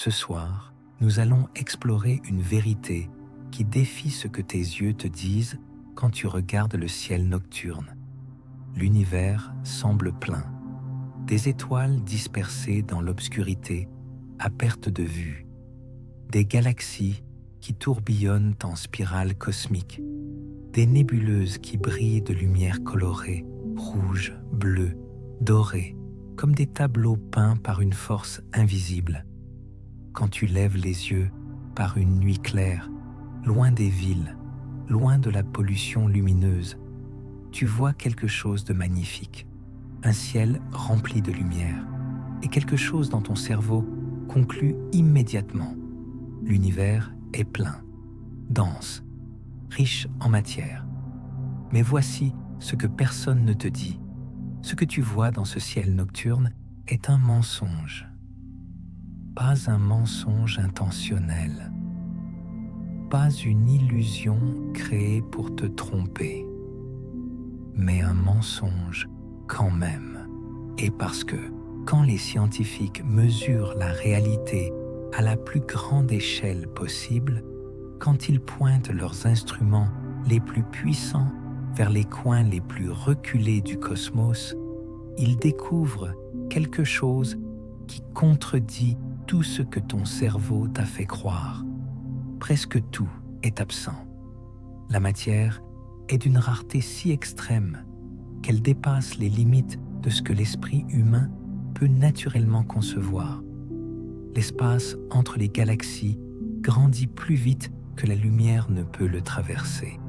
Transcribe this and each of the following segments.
Ce soir, nous allons explorer une vérité qui défie ce que tes yeux te disent quand tu regardes le ciel nocturne. L'univers semble plein, des étoiles dispersées dans l'obscurité à perte de vue, des galaxies qui tourbillonnent en spirale cosmique, des nébuleuses qui brillent de lumière colorée, rouge, bleu, dorée, comme des tableaux peints par une force invisible. Quand tu lèves les yeux par une nuit claire, loin des villes, loin de la pollution lumineuse, tu vois quelque chose de magnifique, un ciel rempli de lumière, et quelque chose dans ton cerveau conclut immédiatement. L'univers est plein, dense, riche en matière. Mais voici ce que personne ne te dit. Ce que tu vois dans ce ciel nocturne est un mensonge. Pas un mensonge intentionnel. Pas une illusion créée pour te tromper. Mais un mensonge quand même. Et parce que quand les scientifiques mesurent la réalité à la plus grande échelle possible, quand ils pointent leurs instruments les plus puissants vers les coins les plus reculés du cosmos, ils découvrent quelque chose qui contredit tout ce que ton cerveau t'a fait croire. Presque tout est absent. La matière est d'une rareté si extrême qu'elle dépasse les limites de ce que l'esprit humain peut naturellement concevoir. L'espace entre les galaxies grandit plus vite que la lumière ne peut le traverser,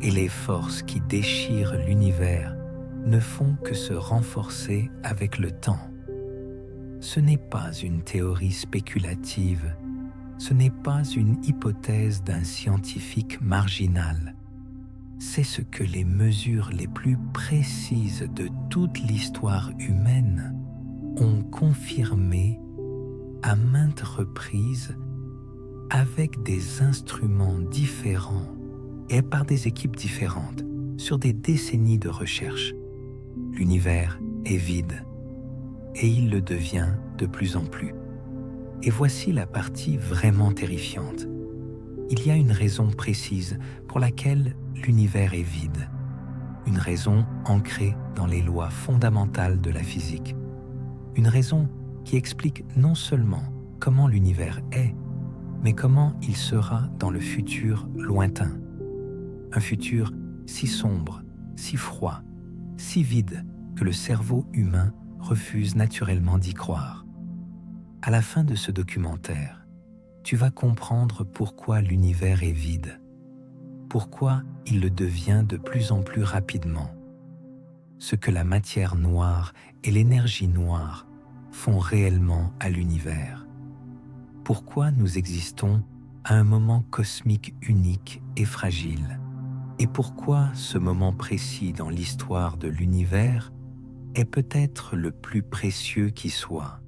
et les forces qui déchirent l'univers ne font que se renforcer avec le temps. Ce n'est pas une théorie spéculative, ce n'est pas une hypothèse d'un scientifique marginal. C'est ce que les mesures les plus précises de toute l'histoire humaine ont confirmé à maintes reprises avec des instruments différents et par des équipes différentes sur des décennies de recherche. L'univers est vide et il le devient de plus en plus. Et voici la partie vraiment terrifiante. Il y a une raison précise pour laquelle l'univers est vide. Une raison ancrée dans les lois fondamentales de la physique. Une raison qui explique non seulement comment l'univers est, mais comment il sera dans le futur lointain. Un futur si sombre, si froid, si vide que le cerveau humain refuse naturellement d'y croire. À la fin de ce documentaire, tu vas comprendre pourquoi l'univers est vide, pourquoi il le devient de plus en plus rapidement, ce que la matière noire et l'énergie noire font réellement à l'univers, pourquoi nous existons à un moment cosmique unique et fragile, et pourquoi ce moment précis dans l'histoire de l'univers est peut-être le plus précieux qui soit.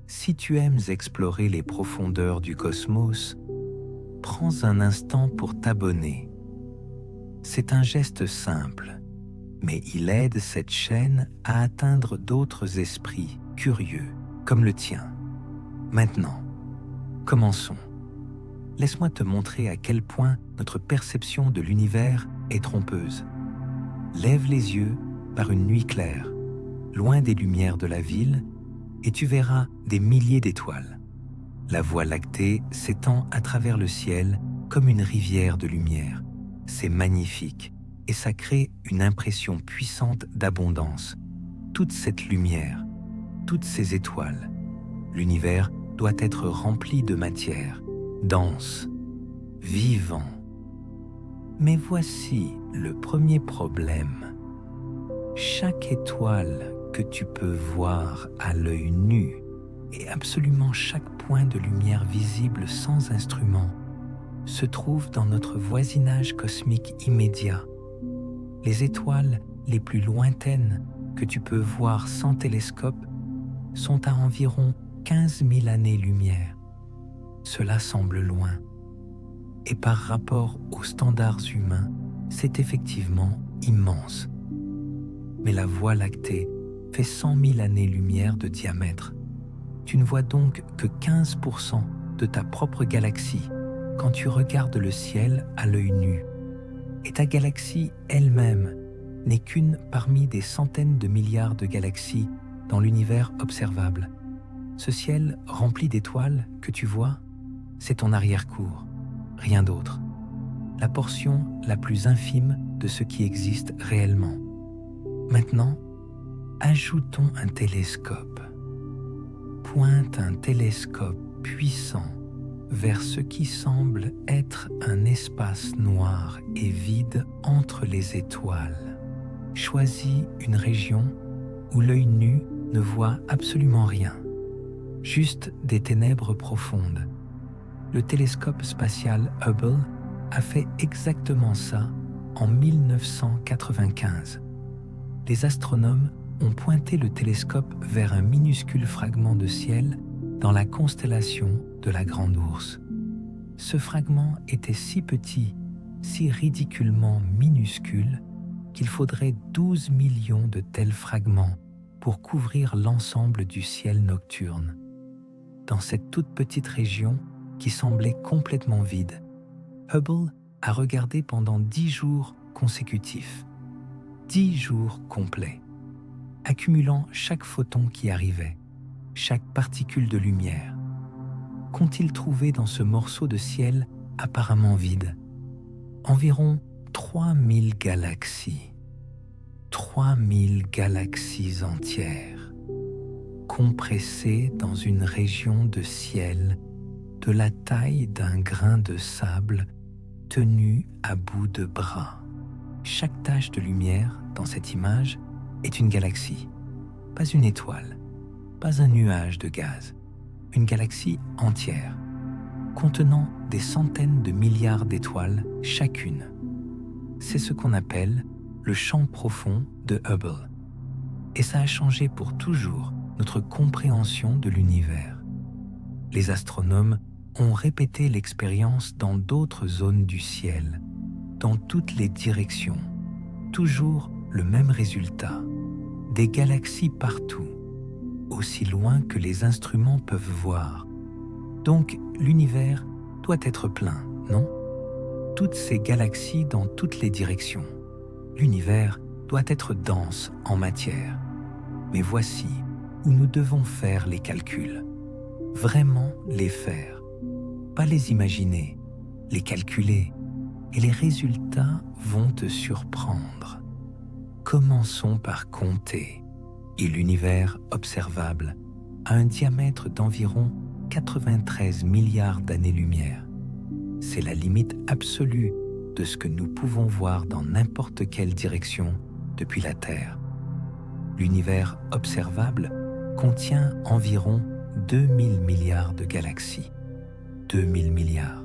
Si tu aimes explorer les profondeurs du cosmos, prends un instant pour t'abonner. C'est un geste simple, mais il aide cette chaîne à atteindre d'autres esprits curieux comme le tien. Maintenant, commençons. Laisse-moi te montrer à quel point notre perception de l'univers est trompeuse. Lève les yeux par une nuit claire, loin des lumières de la ville, et tu verras des milliers d'étoiles. La Voie lactée s'étend à travers le ciel comme une rivière de lumière. C'est magnifique et ça crée une impression puissante d'abondance. Toute cette lumière, toutes ces étoiles, l'univers doit être rempli de matière, dense, vivant. Mais voici le premier problème. Chaque étoile que tu peux voir à l'œil nu et absolument chaque point de lumière visible sans instrument se trouve dans notre voisinage cosmique immédiat. Les étoiles les plus lointaines que tu peux voir sans télescope sont à environ 15 000 années-lumière. Cela semble loin. Et par rapport aux standards humains, c'est effectivement immense. Mais la Voie lactée fait 100 000 années-lumière de diamètre. Tu ne vois donc que 15% de ta propre galaxie quand tu regardes le ciel à l'œil nu. Et ta galaxie elle-même n'est qu'une parmi des centaines de milliards de galaxies dans l'univers observable. Ce ciel rempli d'étoiles que tu vois, c'est ton arrière-cour, rien d'autre. La portion la plus infime de ce qui existe réellement. Maintenant, ajoutons un télescope. Pointe un télescope puissant vers ce qui semble être un espace noir et vide entre les étoiles. Choisis une région où l'œil nu ne voit absolument rien, juste des ténèbres profondes. Le télescope spatial Hubble a fait exactement ça en 1995. Les astronomes ont pointé le télescope vers un minuscule fragment de ciel dans la constellation de la Grande Ourse. Ce fragment était si petit, si ridiculement minuscule, qu'il faudrait 12 millions de tels fragments pour couvrir l'ensemble du ciel nocturne. Dans cette toute petite région qui semblait complètement vide, Hubble a regardé pendant 10 jours consécutifs. 10 jours complets, accumulant chaque photon qui arrivait, chaque particule de lumière. Qu'ont-ils trouvé dans ce morceau de ciel apparemment vide? Environ 3000 galaxies. 3000 galaxies entières, compressées dans une région de ciel de la taille d'un grain de sable tenu à bout de bras. Chaque tache de lumière dans cette image est une galaxie, pas une étoile, pas un nuage de gaz, une galaxie entière, contenant des centaines de milliards d'étoiles chacune. C'est ce qu'on appelle le champ profond de Hubble. Et ça a changé pour toujours notre compréhension de l'univers. Les astronomes ont répété l'expérience dans d'autres zones du ciel, dans toutes les directions. Toujours le même résultat, des galaxies partout, aussi loin que les instruments peuvent voir. Donc l'univers doit être plein, non? Toutes ces galaxies dans toutes les directions. L'univers doit être dense en matière. Mais voici où nous devons faire les calculs. Vraiment les faire. Pas les imaginer, les calculer. Et les résultats vont te surprendre. Commençons par compter. Et l'univers observable a un diamètre d'environ 93 milliards d'années-lumière. C'est la limite absolue de ce que nous pouvons voir dans n'importe quelle direction depuis la Terre. L'univers observable contient environ 2000 milliards de galaxies. 2000 milliards.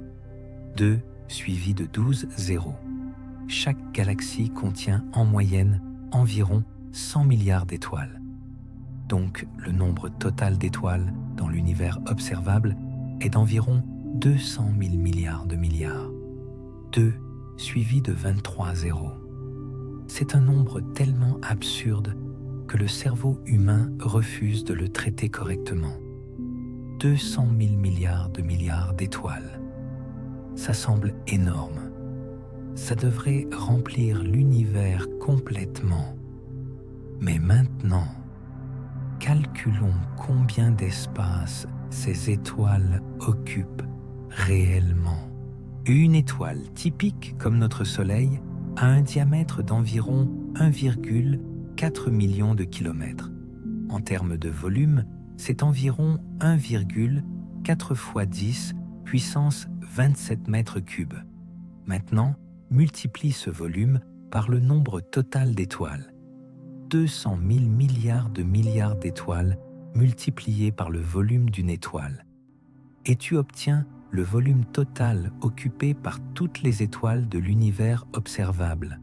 2 suivi de 12 zéros. Chaque galaxie contient en moyenne environ 100 milliards d'étoiles. Donc le nombre total d'étoiles dans l'univers observable est d'environ 200 000 milliards de milliards. 2 suivi de 23 zéros. C'est un nombre tellement absurde que le cerveau humain refuse de le traiter correctement. 200 000 milliards d'étoiles. Ça semble énorme. Ça devrait remplir l'univers complètement. Mais maintenant, calculons combien d'espace ces étoiles occupent réellement. Une étoile typique comme notre Soleil a un diamètre d'environ 1,4 million de kilomètres. En termes de volume, c'est environ 1,4 fois 10 puissance 27 mètres cubes. Maintenant, multiplie ce volume par le nombre total d'étoiles. 200 000 milliards d'étoiles multipliées par le volume d'une étoile. Et tu obtiens le volume total occupé par toutes les étoiles de l'univers observable.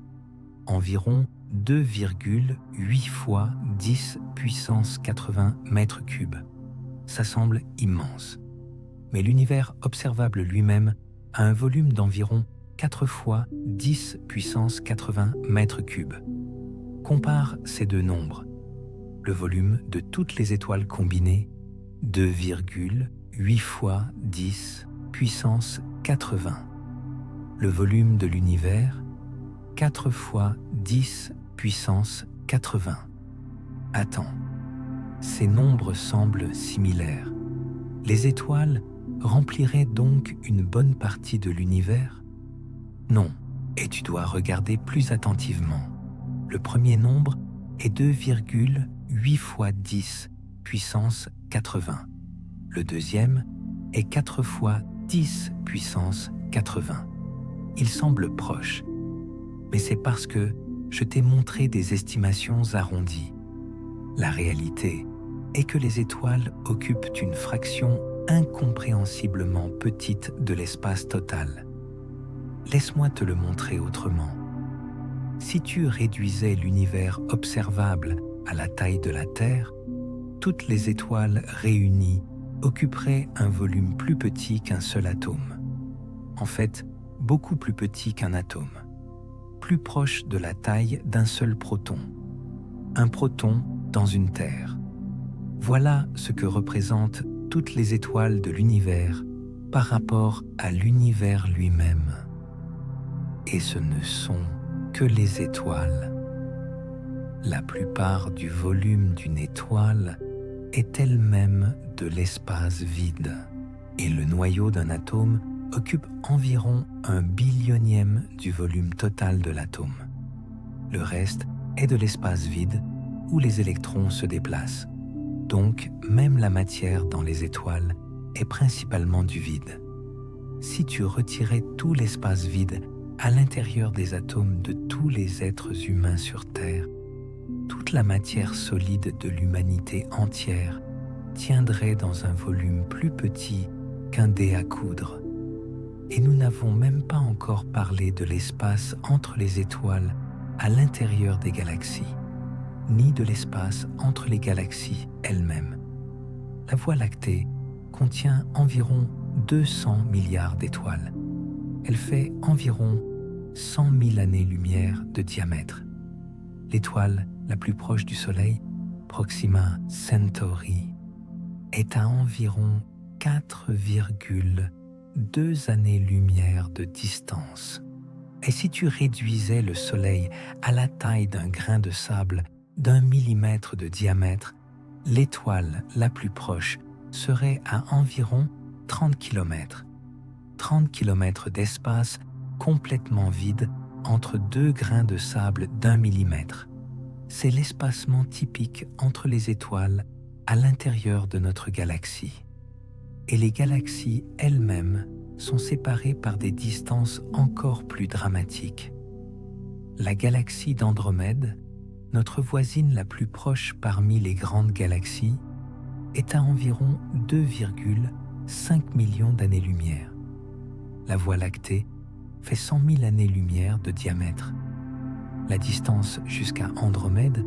Environ 2,8 fois 10 puissance 80 mètres cubes. Ça semble immense. Mais l'univers observable lui-même a un volume d'environ 4 fois 10 puissance 80 mètres cubes. Compare ces deux nombres. Le volume de toutes les étoiles combinées 2,8 fois 10 puissance 80. Le volume de l'univers, 4 fois 10 puissance 80. Attends, ces nombres semblent similaires. Les étoiles rempliraient donc une bonne partie de l'univers? Non, et tu dois regarder plus attentivement. Le premier nombre est 2,8 fois 10 puissance 80. Le deuxième est 4 fois 10 puissance 80. Ils semblent proches, mais c'est parce que je t'ai montré des estimations arrondies. La réalité est que les étoiles occupent une fraction incompréhensiblement petite de l'espace total. Laisse-moi te le montrer autrement. Si tu réduisais l'univers observable à la taille de la Terre, toutes les étoiles réunies occuperaient un volume plus petit qu'un seul atome. En fait, beaucoup plus petit qu'un atome, plus proche de la taille d'un seul proton. Un proton dans une Terre. Voilà ce que représentent toutes les étoiles de l'univers par rapport à l'univers lui-même. Et ce ne sont que les étoiles. La plupart du volume d'une étoile est elle-même de l'espace vide, et le noyau d'un atome occupe environ 1/10000000e du volume total de l'atome. Le reste est de l'espace vide où les électrons se déplacent. Donc, même la matière dans les étoiles est principalement du vide. Si tu retirais tout l'espace vide à l'intérieur des atomes de tous les êtres humains sur Terre, toute la matière solide de l'humanité entière tiendrait dans un volume plus petit qu'un dé à coudre. Et nous n'avons même pas encore parlé de l'espace entre les étoiles à l'intérieur des galaxies, ni de l'espace entre les galaxies elles-mêmes. La Voie lactée contient environ 200 milliards d'étoiles. Elle fait environ 100 000 années-lumière de diamètre. L'étoile la plus proche du Soleil, Proxima Centauri, est à environ 4,2 années-lumière de distance. Et si tu réduisais le Soleil à la taille d'un grain de sable d'1 millimètre de diamètre, l'étoile la plus proche serait à environ 30 km. 30 km d'espace complètement vide entre deux grains de sable d'1 millimètre. C'est l'espacement typique entre les étoiles à l'intérieur de notre galaxie. Et les galaxies elles-mêmes sont séparées par des distances encore plus dramatiques. La galaxie d'Andromède, notre voisine la plus proche parmi les grandes galaxies, est à environ 2,5 millions d'années-lumière. La Voie lactée fait 100 000 années-lumière de diamètre. La distance jusqu'à Andromède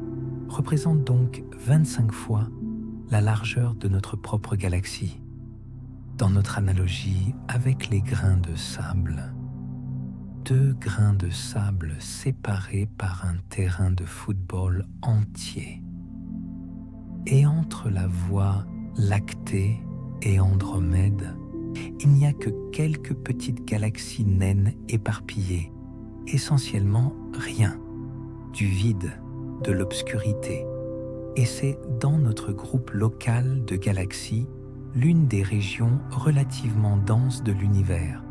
représente donc 25 fois la largeur de notre propre galaxie. Dans notre analogie avec les grains de sable, 2 grains de sable séparés par un terrain de football entier. Et entre la Voie lactée et Andromède, il n'y a que quelques petites galaxies naines éparpillées, essentiellement rien, du vide, de l'obscurité. Et c'est dans notre groupe local de galaxies l'une des régions relativement denses de l'univers.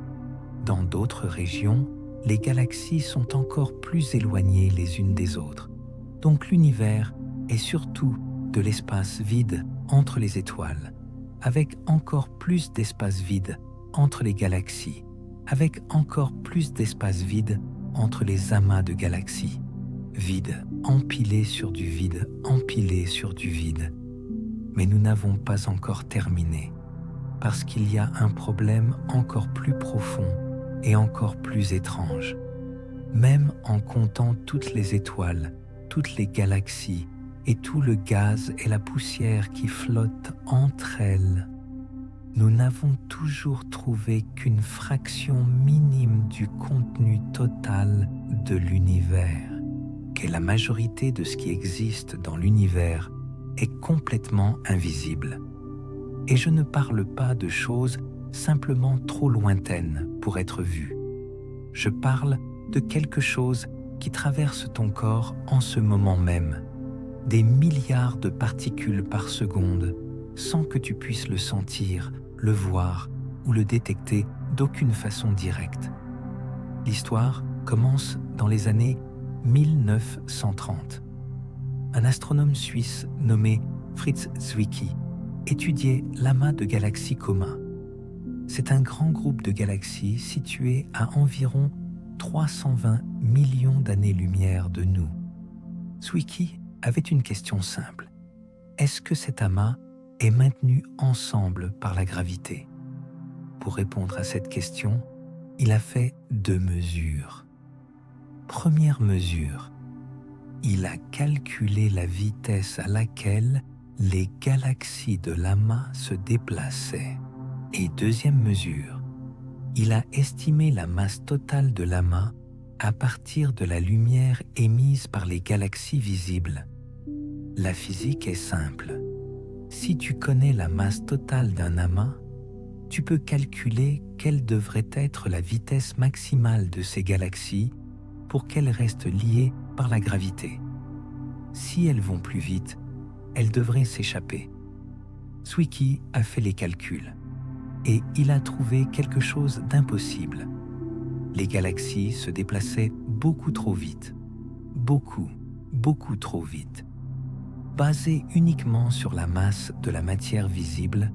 Dans d'autres régions, les galaxies sont encore plus éloignées les unes des autres. Donc l'univers est surtout de l'espace vide entre les étoiles, avec encore plus d'espace vide entre les galaxies, avec encore plus d'espace vide entre les amas de galaxies. Vide, empilé sur du vide, empilé sur du vide. Mais nous n'avons pas encore terminé, parce qu'il y a un problème encore plus profond et encore plus étrange. Même en comptant toutes les étoiles, toutes les galaxies et tout le gaz et la poussière qui flottent entre elles, nous n'avons toujours trouvé qu'une fraction minime du contenu total de l'univers, qu'est la majorité de ce qui existe dans l'univers est complètement invisible. Et je ne parle pas de choses simplement trop lointaines pour être vues. Je parle de quelque chose qui traverse ton corps en ce moment même, des milliards de particules par seconde, sans que tu puisses le sentir, le voir ou le détecter d'aucune façon directe. L'histoire commence dans les années 1930. Un astronome suisse nommé Fritz Zwicky étudiait l'amas de galaxies communs. C'est un grand groupe de galaxies situé à environ 320 millions d'années-lumière de nous. Zwicky avait une question simple. Est-ce que cet amas est maintenu ensemble par la gravité? Pour répondre à cette question, il a fait 2 mesures. Première mesure, il a calculé la vitesse à laquelle les galaxies de l'amas se déplaçaient. Et deuxième mesure, il a estimé la masse totale de l'amas à partir de la lumière émise par les galaxies visibles. La physique est simple. Si tu connais la masse totale d'un amas, tu peux calculer quelle devrait être la vitesse maximale de ces galaxies pour qu'elles restent liées par la gravité. Si elles vont plus vite, elles devraient s'échapper. Zwicky a fait les calculs et il a trouvé quelque chose d'impossible. Les galaxies se déplaçaient beaucoup trop vite. Beaucoup trop vite. Basé uniquement sur la masse de la matière visible,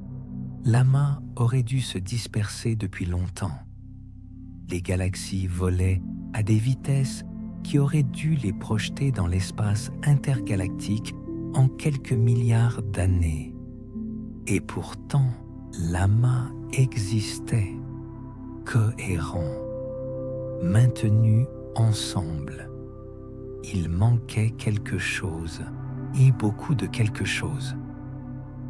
l'amas aurait dû se disperser depuis longtemps. Les galaxies volaient à des vitesses qui auraient dû les projeter dans l'espace intergalactique en quelques milliards d'années. Et pourtant, l'amas existait, cohérent, maintenu ensemble. Il manquait quelque chose, et beaucoup de quelque chose.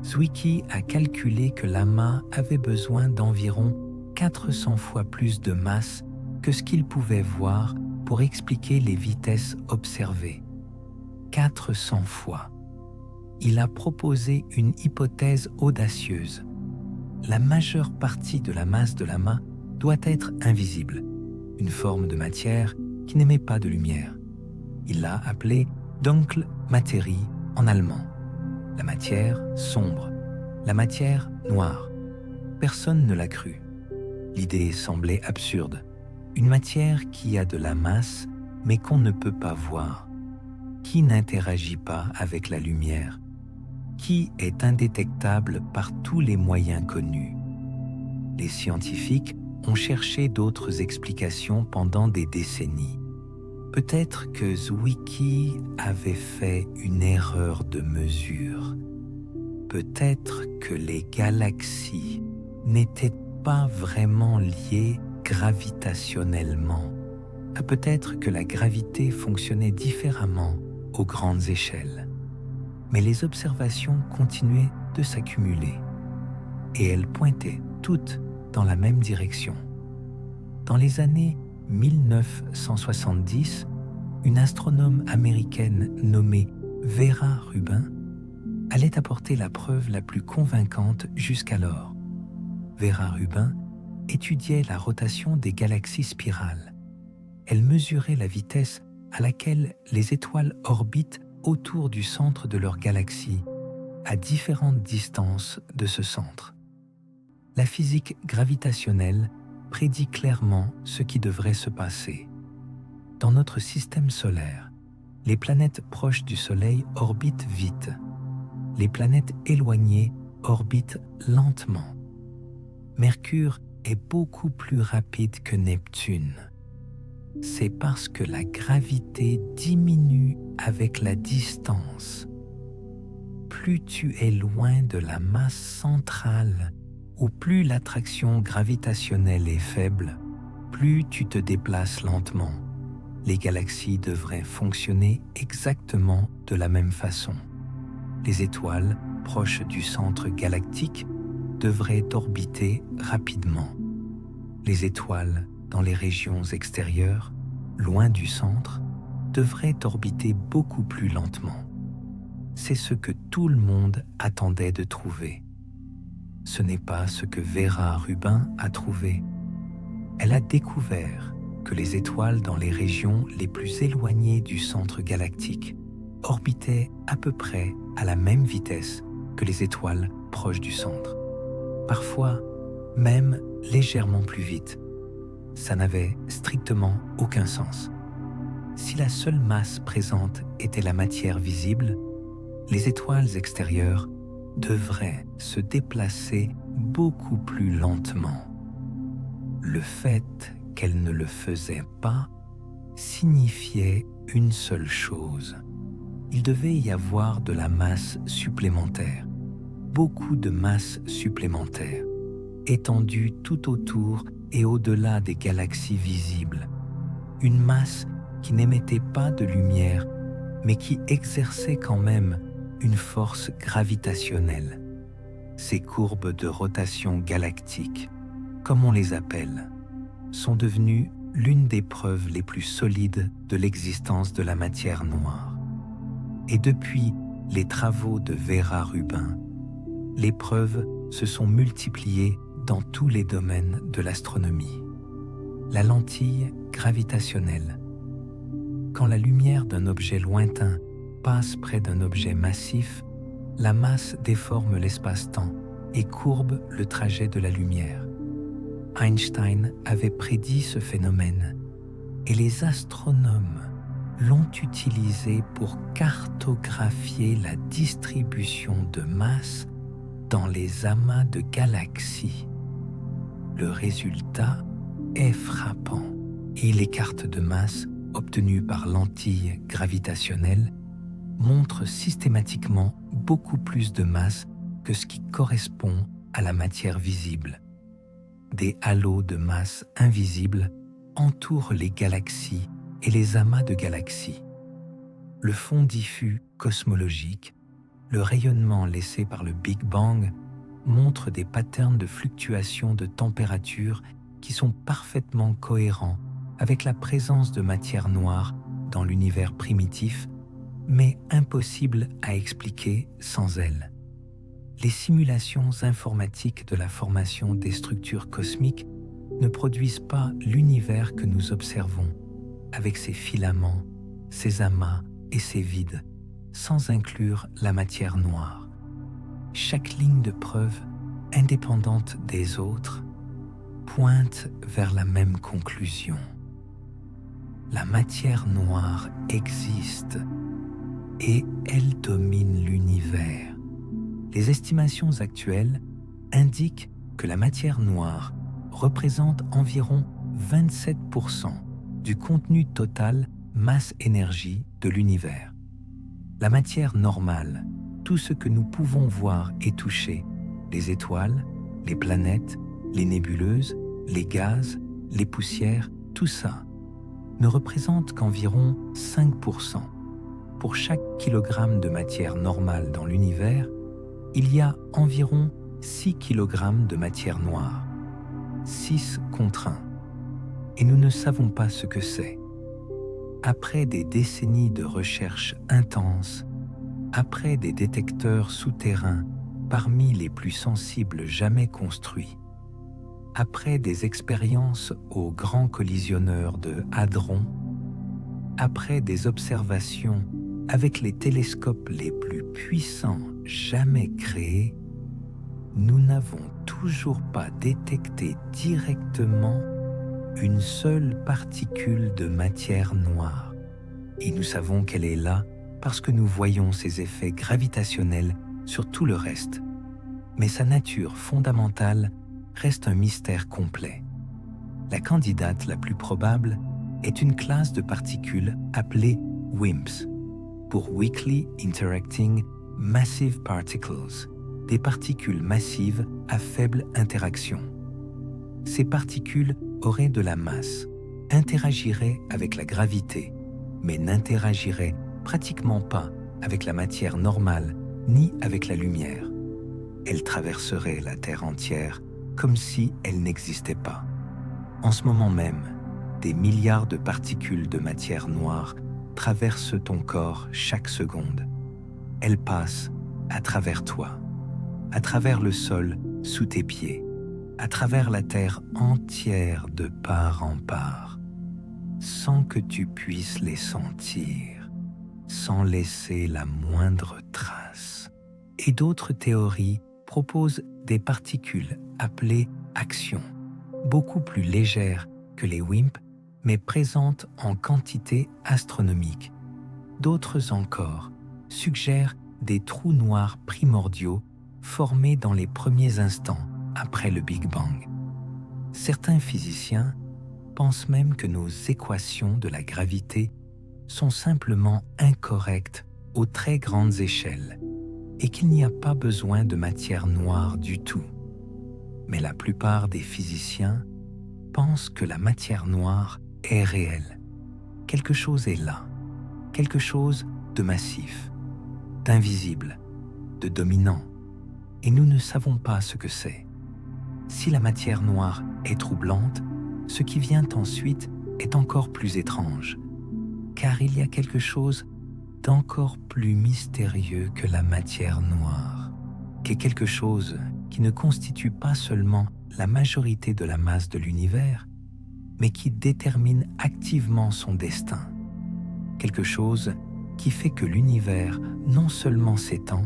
Zwicky a calculé que l'amas avait besoin d'environ 400 fois plus de masse que ce qu'il pouvait voir pour expliquer les vitesses observées. 400 fois. Il a proposé une hypothèse audacieuse. La majeure partie de la masse de l'amas doit être invisible, une forme de matière qui n'émet pas de lumière. Il l'a appelée Dunkle Materie en allemand. La matière sombre, la matière noire. Personne ne l'a cru. L'idée semblait absurde. Une matière qui a de la masse mais qu'on ne peut pas voir, qui n'interagit pas avec la lumière, qui est indétectable par tous les moyens connus. Les scientifiques ont cherché d'autres explications pendant des décennies. Peut-être que Zwicky avait fait une erreur de mesure. Peut-être que les galaxies n'étaient pas vraiment liées gravitationnellement. Peut-être que la gravité fonctionnait différemment aux grandes échelles. Mais les observations continuaient de s'accumuler et elles pointaient toutes dans la même direction. Dans les années 1970, une astronome américaine nommée Vera Rubin allait apporter la preuve la plus convaincante jusqu'alors. Vera Rubin étudiait la rotation des galaxies spirales. Elle mesurait la vitesse à laquelle les étoiles orbitent autour du centre de leur galaxie, à différentes distances de ce centre. La physique gravitationnelle prédit clairement ce qui devrait se passer. Dans notre système solaire, les planètes proches du Soleil orbitent vite. Les planètes éloignées orbitent lentement. Mercure est beaucoup plus rapide que Neptune. C'est parce que la gravité diminue avec la distance. Plus tu es loin de la masse centrale, ou plus l'attraction gravitationnelle est faible, plus tu te déplaces lentement. Les galaxies devraient fonctionner exactement de la même façon. Les étoiles proches du centre galactique devraient orbiter rapidement. Les étoiles dans les régions extérieures, loin du centre, devraient orbiter beaucoup plus lentement. C'est ce que tout le monde attendait de trouver. ce n'est pas ce que Vera Rubin a trouvé. Elle a découvert que les étoiles dans les régions les plus éloignées du centre galactique orbitaient à peu près à la même vitesse que les étoiles proches du centre. Parfois, même légèrement plus vite. Ça n'avait strictement aucun sens. Si la seule masse présente était la matière visible, les étoiles extérieures devraient se déplacer beaucoup plus lentement. Le fait qu'elles ne le faisaient pas signifiait une seule chose. Il devait y avoir de la masse supplémentaire, beaucoup de masse supplémentaire, étendue tout autour et au-delà des galaxies visibles. Une masse qui n'émettait pas de lumière, mais qui exerçait quand même une force gravitationnelle. Ces courbes de rotation galactique, comme on les appelle, sont devenues l'une des preuves les plus solides de l'existence de la matière noire. Et depuis les travaux de Vera Rubin, les preuves se sont multipliées dans tous les domaines de l'astronomie. La lentille gravitationnelle. Quand la lumière d'un objet lointain passe près d'un objet massif, la masse déforme l'espace-temps et courbe le trajet de la lumière. Einstein avait prédit ce phénomène et les astronomes l'ont utilisé pour cartographier la distribution de masse dans les amas de galaxies. Le résultat est frappant et les cartes de masse obtenues par lentille gravitationnelle montrent systématiquement beaucoup plus de masse que ce qui correspond à la matière visible. Des halos de masse invisibles entourent les galaxies et les amas de galaxies. Le fond diffus cosmologique, le rayonnement laissé par le Big Bang, montre des patterns de fluctuation de température qui sont parfaitement cohérents avec la présence de matière noire dans l'univers primitif, mais impossible à expliquer sans elle. Les simulations informatiques de la formation des structures cosmiques ne produisent pas l'univers que nous observons, avec ses filaments, ses amas et ses vides, sans inclure la matière noire. Chaque ligne de preuve, indépendante des autres, pointe vers la même conclusion. La matière noire existe et elle domine l'univers. Les estimations actuelles indiquent que la matière noire représente environ 27% du contenu total masse-énergie de l'univers. La matière normale, tout ce que nous pouvons voir et toucher, les étoiles, les planètes, les nébuleuses, les gaz, les poussières, tout ça, ne représente qu'environ 5%. Pour chaque kilogramme de matière normale dans l'univers, il y a environ 6 kg de matière noire. 6 contre 1. Et nous ne savons pas ce que c'est. Après des décennies de recherches intenses, après des détecteurs souterrains parmi les plus sensibles jamais construits, après des expériences au Grand Collisionneur de Hadron, après des observations avec les télescopes les plus puissants jamais créés, nous n'avons toujours pas détecté directement une seule particule de matière noire. Et nous savons qu'elle est là parce que nous voyons ses effets gravitationnels sur tout le reste. Mais sa nature fondamentale reste un mystère complet. La candidate la plus probable est une classe de particules appelée WIMPs, pour Weakly Interacting Massive Particles, des particules massives à faible interaction. Ces particules auraient de la masse, interagiraient avec la gravité, mais n'interagiraient pratiquement pas avec la matière normale ni avec la lumière. Elles traverseraient la Terre entière comme si elles n'existaient pas. En ce moment même, des milliards de particules de matière noire traversent ton corps chaque seconde. Elles passent à travers toi, à travers le sol sous tes pieds, à travers la terre entière de part en part, sans que tu puisses les sentir, sans laisser la moindre trace. Et d'autres théories proposent des particules appelées actions, beaucoup plus légères que les WIMP, mais présentes en quantité astronomique. D'autres encore suggèrent des trous noirs primordiaux formés dans les premiers instants après le Big Bang. Certains physiciens pensent même que nos équations de la gravité sont simplement incorrectes aux très grandes échelles et qu'il n'y a pas besoin de matière noire du tout. Mais la plupart des physiciens pensent que la matière noire est réelle. Quelque chose est là, quelque chose de massif, d'invisible, de dominant, et nous ne savons pas ce que c'est. Si la matière noire est troublante, ce qui vient ensuite est encore plus étrange, car il y a quelque chose d'encore plus mystérieux que la matière noire, qui est quelque chose qui ne constitue pas seulement la majorité de la masse de l'univers, mais qui détermine activement son destin. Quelque chose qui fait que l'univers non seulement s'étend,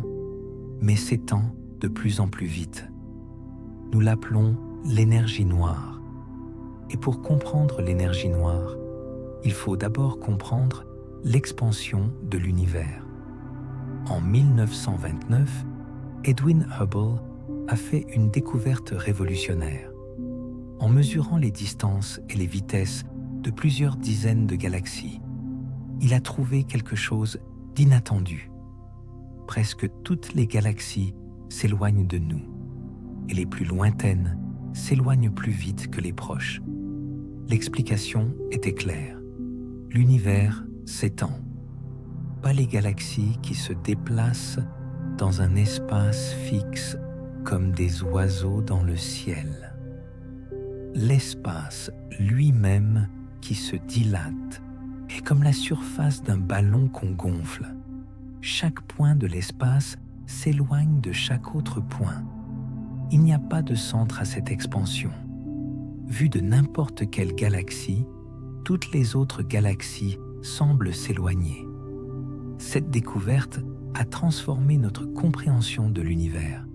mais s'étend de plus en plus vite. Nous l'appelons l'énergie noire. Et pour comprendre l'énergie noire, il faut d'abord comprendre l'expansion de l'univers. En 1929, Edwin Hubble a fait une découverte révolutionnaire. En mesurant les distances et les vitesses de plusieurs dizaines de galaxies, il a trouvé quelque chose d'inattendu. Presque toutes les galaxies s'éloignent de nous, et les plus lointaines s'éloignent plus vite que les proches. L'explication était claire. L'univers s'étend. Pas les galaxies qui se déplacent dans un espace fixe comme des oiseaux dans le ciel. L'espace lui-même qui se dilate est comme la surface d'un ballon qu'on gonfle. Chaque point de l'espace s'éloigne de chaque autre point. Il n'y a pas de centre à cette expansion. Vu de n'importe quelle galaxie, toutes les autres galaxies semblent s'éloigner. Cette découverte a transformé notre compréhension de l'univers.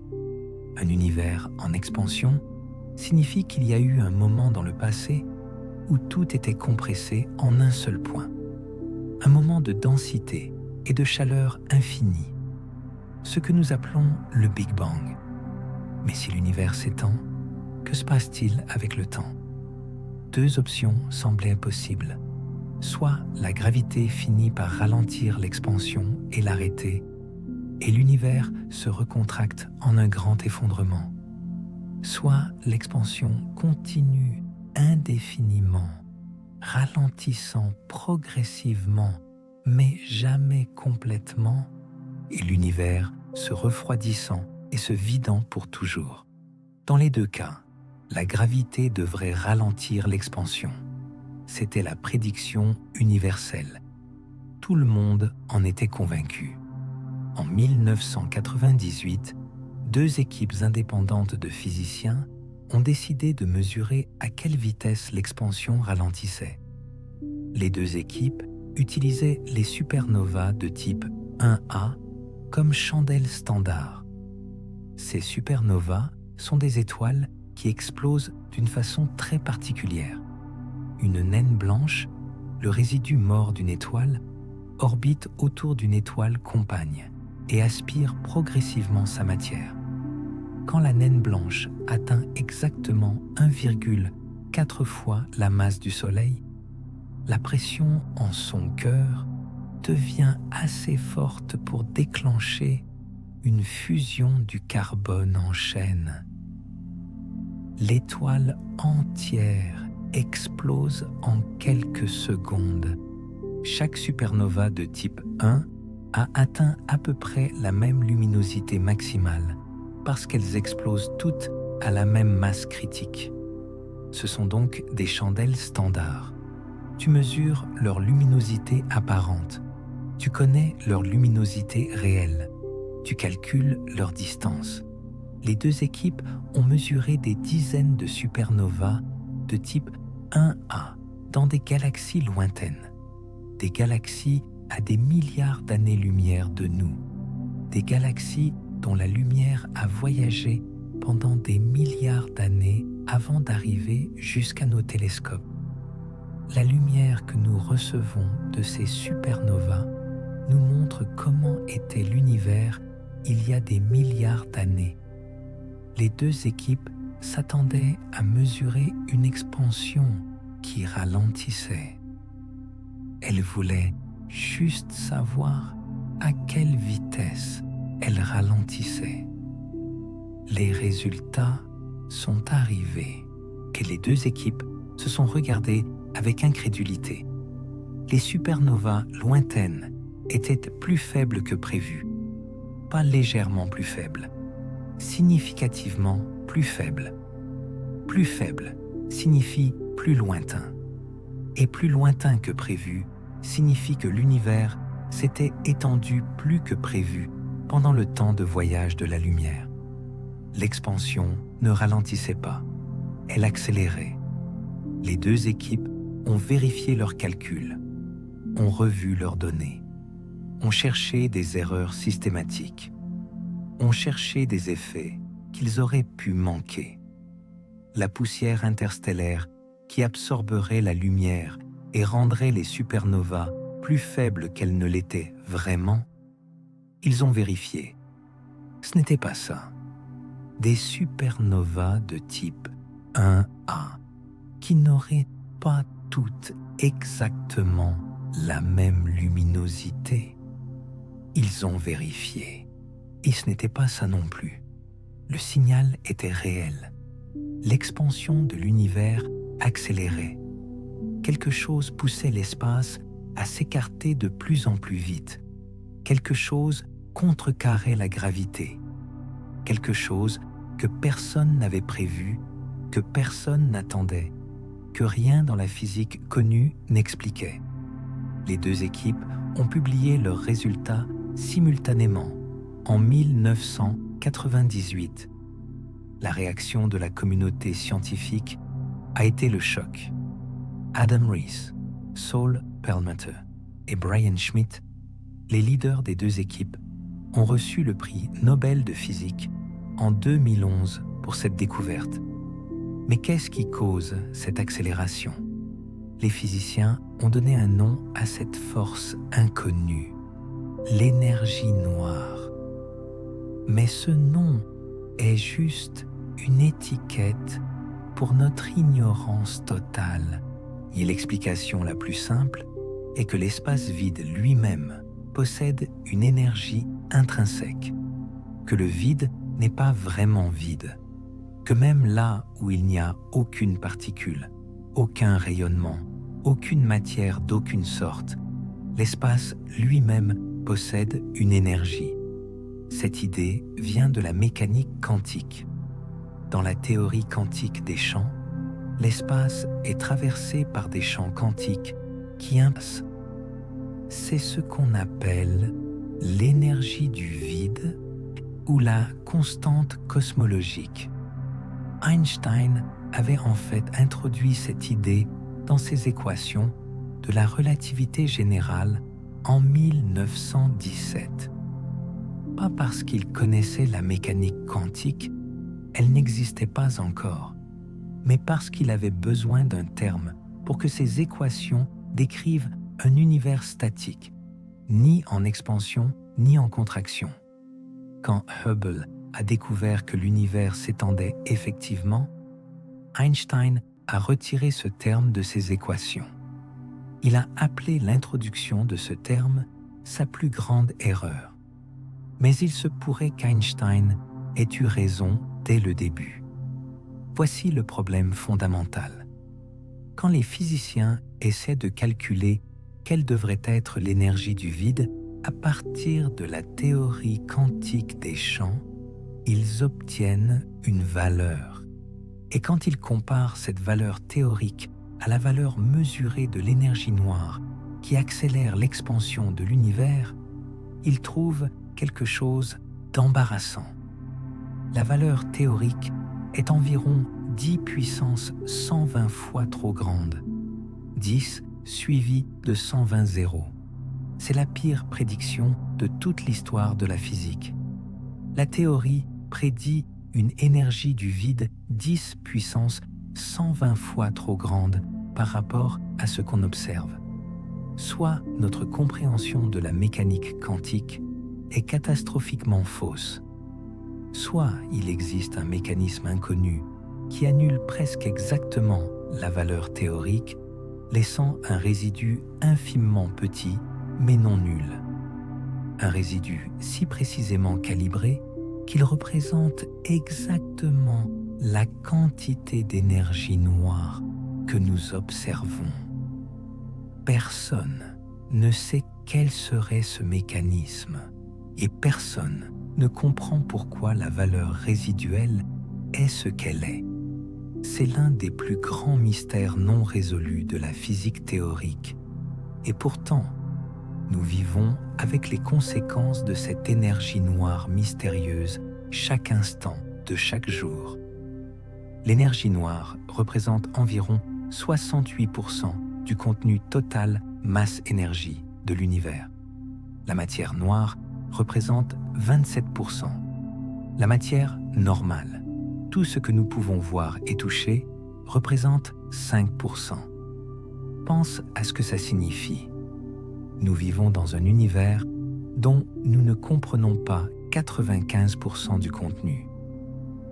Un univers en expansion signifie qu'il y a eu un moment dans le passé où tout était compressé en un seul point. Un moment de densité et de chaleur infinie. Ce que nous appelons le Big Bang. Mais si l'univers s'étend, que se passe-t-il avec le temps? Deux options semblaient possibles. Soit la gravité finit par ralentir l'expansion et l'arrêter, et l'univers se recontracte en un grand effondrement. Soit l'expansion continue indéfiniment, ralentissant progressivement, mais jamais complètement, et l'univers se refroidissant et se vidant pour toujours. Dans les deux cas, la gravité devrait ralentir l'expansion. C'était la prédiction universelle. Tout le monde en était convaincu. En 1998, deux équipes indépendantes de physiciens ont décidé de mesurer à quelle vitesse l'expansion ralentissait. Les deux équipes utilisaient les supernovas de type 1A comme chandelles standard. Ces supernovas sont des étoiles qui explosent d'une façon très particulière. Une naine blanche, le résidu mort d'une étoile, orbite autour d'une étoile compagne et aspire progressivement sa matière. Quand la naine blanche atteint exactement 1,4 fois la masse du Soleil, la pression en son cœur devient assez forte pour déclencher une fusion du carbone en chaîne. L'étoile entière explose en quelques secondes. Chaque supernova de type 1 a atteint à peu près la même luminosité maximale parce qu'elles explosent toutes à la même masse critique. Ce sont donc des chandelles standards. Tu mesures leur luminosité apparente. Tu connais leur luminosité réelle. Tu calcules leur distance. Les deux équipes ont mesuré des dizaines de supernovas de type 1A dans des galaxies lointaines, des galaxies à des milliards d'années-lumière de nous, des galaxies dont la lumière a voyagé pendant des milliards d'années avant d'arriver jusqu'à nos télescopes. La lumière que nous recevons de ces supernovas nous montre comment était l'univers il y a des milliards d'années. Les deux équipes s'attendaient à mesurer une expansion qui ralentissait. Elles voulaient juste savoir à quelle vitesse elle ralentissait. Les résultats sont arrivés et les deux équipes se sont regardées avec incrédulité. Les supernovas lointaines étaient plus faibles que prévu, pas légèrement plus faibles, significativement plus faibles. Plus faible signifie plus lointain, et plus lointain que prévu signifie que l'univers s'était étendu plus que prévu pendant le temps de voyage de la lumière. L'expansion ne ralentissait pas, elle accélérait. Les deux équipes ont vérifié leurs calculs, ont revu leurs données, ont cherché des erreurs systématiques, ont cherché des effets qu'ils auraient pu manquer. La poussière interstellaire qui absorberait la lumière et rendrait les supernovas plus faibles qu'elles ne l'étaient vraiment, ils ont vérifié. Ce n'était pas ça. Des supernovas de type 1A qui n'auraient pas toutes exactement la même luminosité. Ils ont vérifié. Et ce n'était pas ça non plus. Le signal était réel. L'expansion de l'univers accélérait. Quelque chose poussait l'espace à s'écarter de plus en plus vite. Quelque chose contrecarrait la gravité. Quelque chose que personne n'avait prévu, que personne n'attendait, que rien dans la physique connue n'expliquait. Les deux équipes ont publié leurs résultats simultanément en 1998. La réaction de la communauté scientifique a été le choc. Adam Riess, Saul Perlmutter et Brian Schmidt, les leaders des deux équipes, ont reçu le prix Nobel de physique en 2011 pour cette découverte. Mais qu'est-ce qui cause cette accélération? Les physiciens ont donné un nom à cette force inconnue, l'énergie noire. Mais ce nom est juste une étiquette pour notre ignorance totale. Et l'explication la plus simple est que l'espace vide lui-même possède une énergie intrinsèque, que le vide n'est pas vraiment vide, que même là où il n'y a aucune particule, aucun rayonnement, aucune matière d'aucune sorte, l'espace lui-même possède une énergie. Cette idée vient de la mécanique quantique. Dans la théorie quantique des champs, l'espace est traversé par des champs quantiques qui impactent. C'est ce qu'on appelle l'énergie du vide ou la constante cosmologique. Einstein avait en fait introduit cette idée dans ses équations de la relativité générale en 1917. Pas parce qu'il connaissait la mécanique quantique, elle n'existait pas encore, mais parce qu'il avait besoin d'un terme pour que ses équations décrivent un univers statique, ni en expansion ni en contraction. Quand Hubble a découvert que l'univers s'étendait effectivement, Einstein a retiré ce terme de ses équations. Il a appelé l'introduction de ce terme sa plus grande erreur. Mais il se pourrait qu'Einstein ait eu raison dès le début. Voici le problème fondamental. Quand les physiciens essaient de calculer quelle devrait être l'énergie du vide à partir de la théorie quantique des champs, ils obtiennent une valeur. Et quand ils comparent cette valeur théorique à la valeur mesurée de l'énergie noire qui accélère l'expansion de l'univers, ils trouvent quelque chose d'embarrassant. la valeur théorique est environ 10 puissance 120 fois trop grande, 10 suivi de 120 zéros. C'est la pire prédiction de toute l'histoire de la physique. La théorie prédit une énergie du vide 10 puissance 120 fois trop grande par rapport à ce qu'on observe. Soit notre compréhension de la mécanique quantique est catastrophiquement fausse, soit il existe un mécanisme inconnu qui annule presque exactement la valeur théorique, laissant un résidu infimement petit mais non nul. Un résidu si précisément calibré qu'il représente exactement la quantité d'énergie noire que nous observons. Personne ne sait quel serait ce mécanisme et personne ne comprend pourquoi la valeur résiduelle est ce qu'elle est. C'est l'un des plus grands mystères non résolus de la physique théorique. Et pourtant, nous vivons avec les conséquences de cette énergie noire mystérieuse chaque instant de chaque jour. L'énergie noire représente environ 68% du contenu total masse-énergie de l'univers. La matière noire représente 27%. La matière normale, tout ce que nous pouvons voir et toucher, représente 5%. Pense à ce que ça signifie. Nous vivons dans un univers dont nous ne comprenons pas 95% du contenu.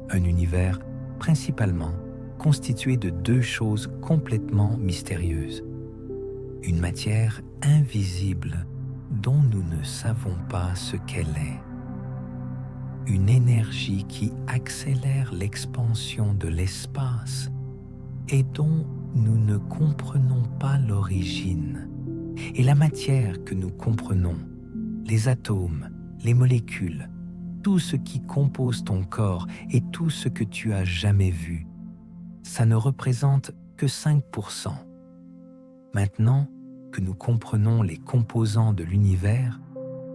Un univers principalement constitué de deux choses complètement mystérieuses. Une matière invisible dont nous ne savons pas ce qu'elle est. Une énergie qui accélère l'expansion de l'espace et dont nous ne comprenons pas l'origine. Et la matière que nous comprenons, les atomes, les molécules, tout ce qui compose ton corps et tout ce que tu as jamais vu, ça ne représente que 5%. Maintenant que nous comprenons les composants de l'univers,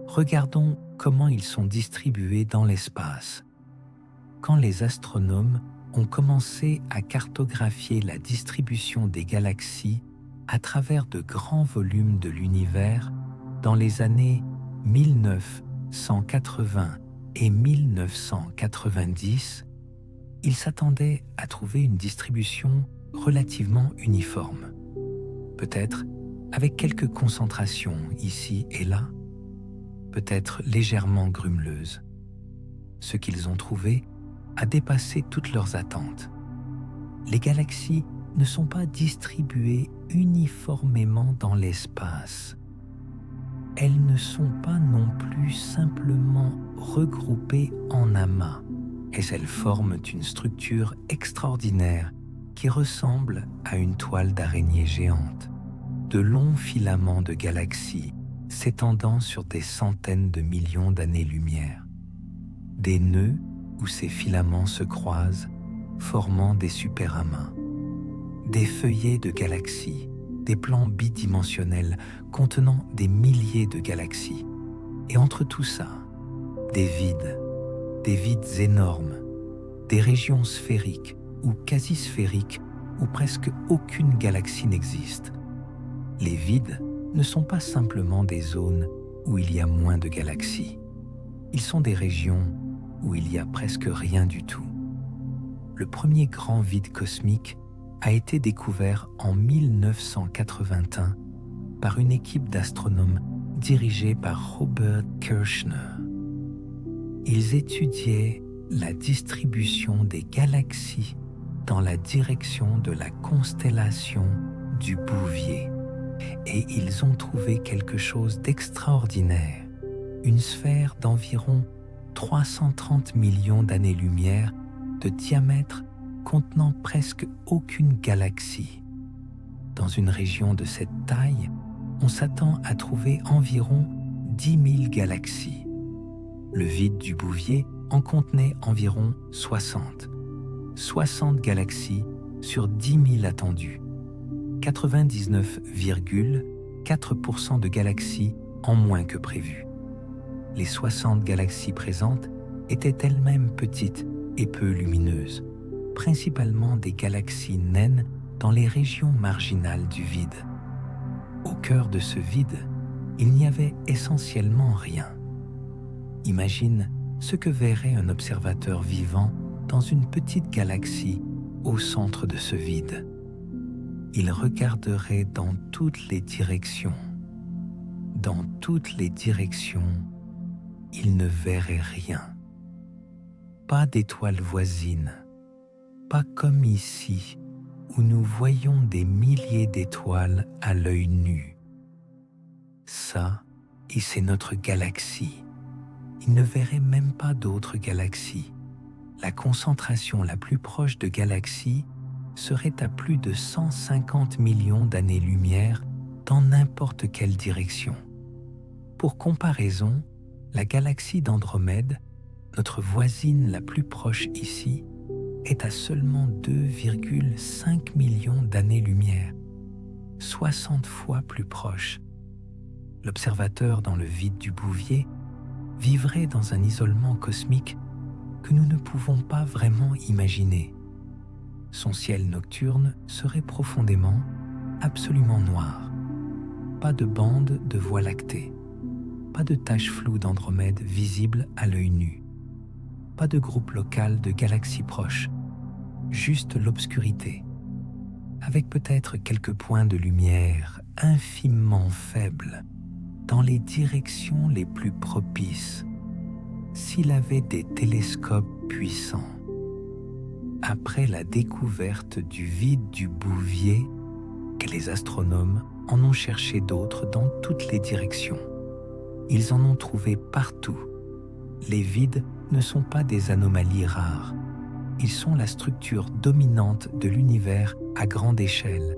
regardons comment ils sont distribués dans l'espace. Quand les astronomes ont commencé à cartographier la distribution des galaxies à travers de grands volumes de l'univers dans les années 1980 et 1990, ils s'attendaient à trouver une distribution relativement uniforme, peut-être avec quelques concentrations ici et là, peut-être légèrement grumeleuse. Ce qu'ils ont trouvé a dépassé toutes leurs attentes. Les galaxies ne sont pas distribuées uniformément dans l'espace. Elles ne sont pas non plus simplement regroupées en amas, et elles forment une structure extraordinaire qui ressemble à une toile d'araignée géante. De longs filaments de galaxies s'étendant sur des centaines de millions d'années-lumière. Des nœuds où ces filaments se croisent, formant des superamas. Des feuillets de galaxies, des plans bidimensionnels contenant des milliers de galaxies. Et entre tout ça, des vides énormes, des régions sphériques ou quasi-sphériques où presque aucune galaxie n'existe. Les vides ne sont pas simplement des zones où il y a moins de galaxies. Ils sont des régions où il y a presque rien du tout. Le premier grand vide cosmique a été découvert en 1981 par une équipe d'astronomes dirigée par Robert Kirshner. Ils étudiaient la distribution des galaxies dans la direction de la constellation du Bouvier. Et ils ont trouvé quelque chose d'extraordinaire, une sphère d'environ 330 millions d'années-lumière de diamètre contenant presque aucune galaxie. Dans une région de cette taille, on s'attend à trouver environ 10 000 galaxies. Le vide du Bouvier en contenait environ 60. 60 galaxies sur 10 000 attendues. 99,4% de galaxies en moins que prévu. Les 60 galaxies présentes étaient elles-mêmes petites et peu lumineuses, principalement des galaxies naines dans les régions marginales du vide. Au cœur de ce vide, il n'y avait essentiellement rien. Imagine ce que verrait un observateur vivant dans une petite galaxie au centre de ce vide. Il regarderait dans toutes les directions. Dans toutes les directions, il ne verrait rien. Pas d'étoiles voisines, pas comme ici où nous voyons des milliers d'étoiles à l'œil nu. Ça, et c'est notre galaxie. Il ne verrait même pas d'autres galaxies. La concentration la plus proche de galaxies serait à plus de 150 millions d'années-lumière dans n'importe quelle direction. Pour comparaison, la galaxie d'Andromède, notre voisine la plus proche ici, est à seulement 2,5 millions d'années-lumière, 60 fois plus proche. L'observateur dans le vide du Bouvier vivrait dans un isolement cosmique que nous ne pouvons pas vraiment imaginer. Son ciel nocturne serait profondément, absolument noir. Pas de bande de Voie lactée, pas de taches floues d'Andromède visibles à l'œil nu, pas de groupe local de galaxies proches, juste l'obscurité, avec peut-être quelques points de lumière infimement faibles dans les directions les plus propices, s'il avait des télescopes puissants. Après la découverte du vide du Bouvier, et les astronomes en ont cherché d'autres dans toutes les directions. Ils en ont trouvé partout. Les vides ne sont pas des anomalies rares. Ils sont la structure dominante de l'univers à grande échelle.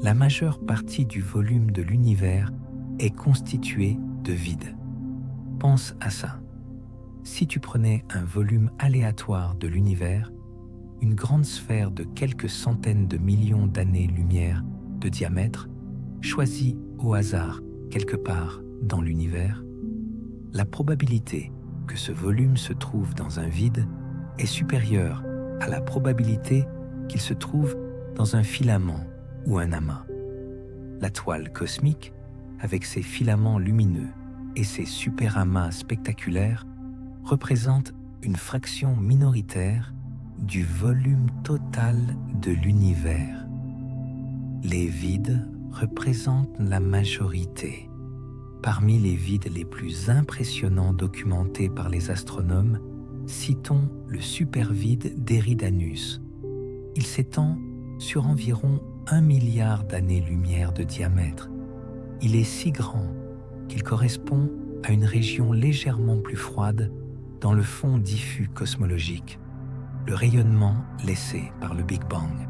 La majeure partie du volume de l'univers est constituée de vide. Pense à ça. Si tu prenais un volume aléatoire de l'univers, une grande sphère de quelques centaines de millions d'années-lumière de diamètre, choisie au hasard quelque part dans l'univers, la probabilité que ce volume se trouve dans un vide est supérieure à la probabilité qu'il se trouve dans un filament ou un amas. La toile cosmique, avec ses filaments lumineux et ses superamas spectaculaires, représente une fraction minoritaire du volume total de l'univers. Les vides représentent la majorité. Parmi les vides les plus impressionnants documentés par les astronomes, citons le supervide d'Eridanus. Il s'étend sur environ 1 milliard d'années-lumière de diamètre. Il est si grand qu'il correspond à une région légèrement plus froide dans le fond diffus cosmologique, le rayonnement laissé par le Big Bang.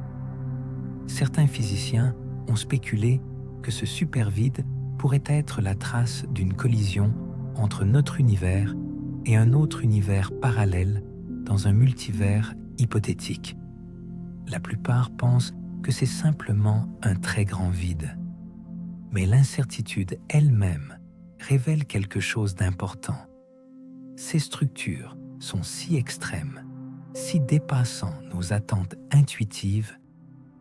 Certains physiciens ont spéculé que ce supervide pourrait être la trace d'une collision entre notre univers et un autre univers parallèle dans un multivers hypothétique. La plupart pensent que c'est simplement un très grand vide. Mais l'incertitude elle-même révèle quelque chose d'important. Ces structures sont si extrêmes, si dépassant nos attentes intuitives,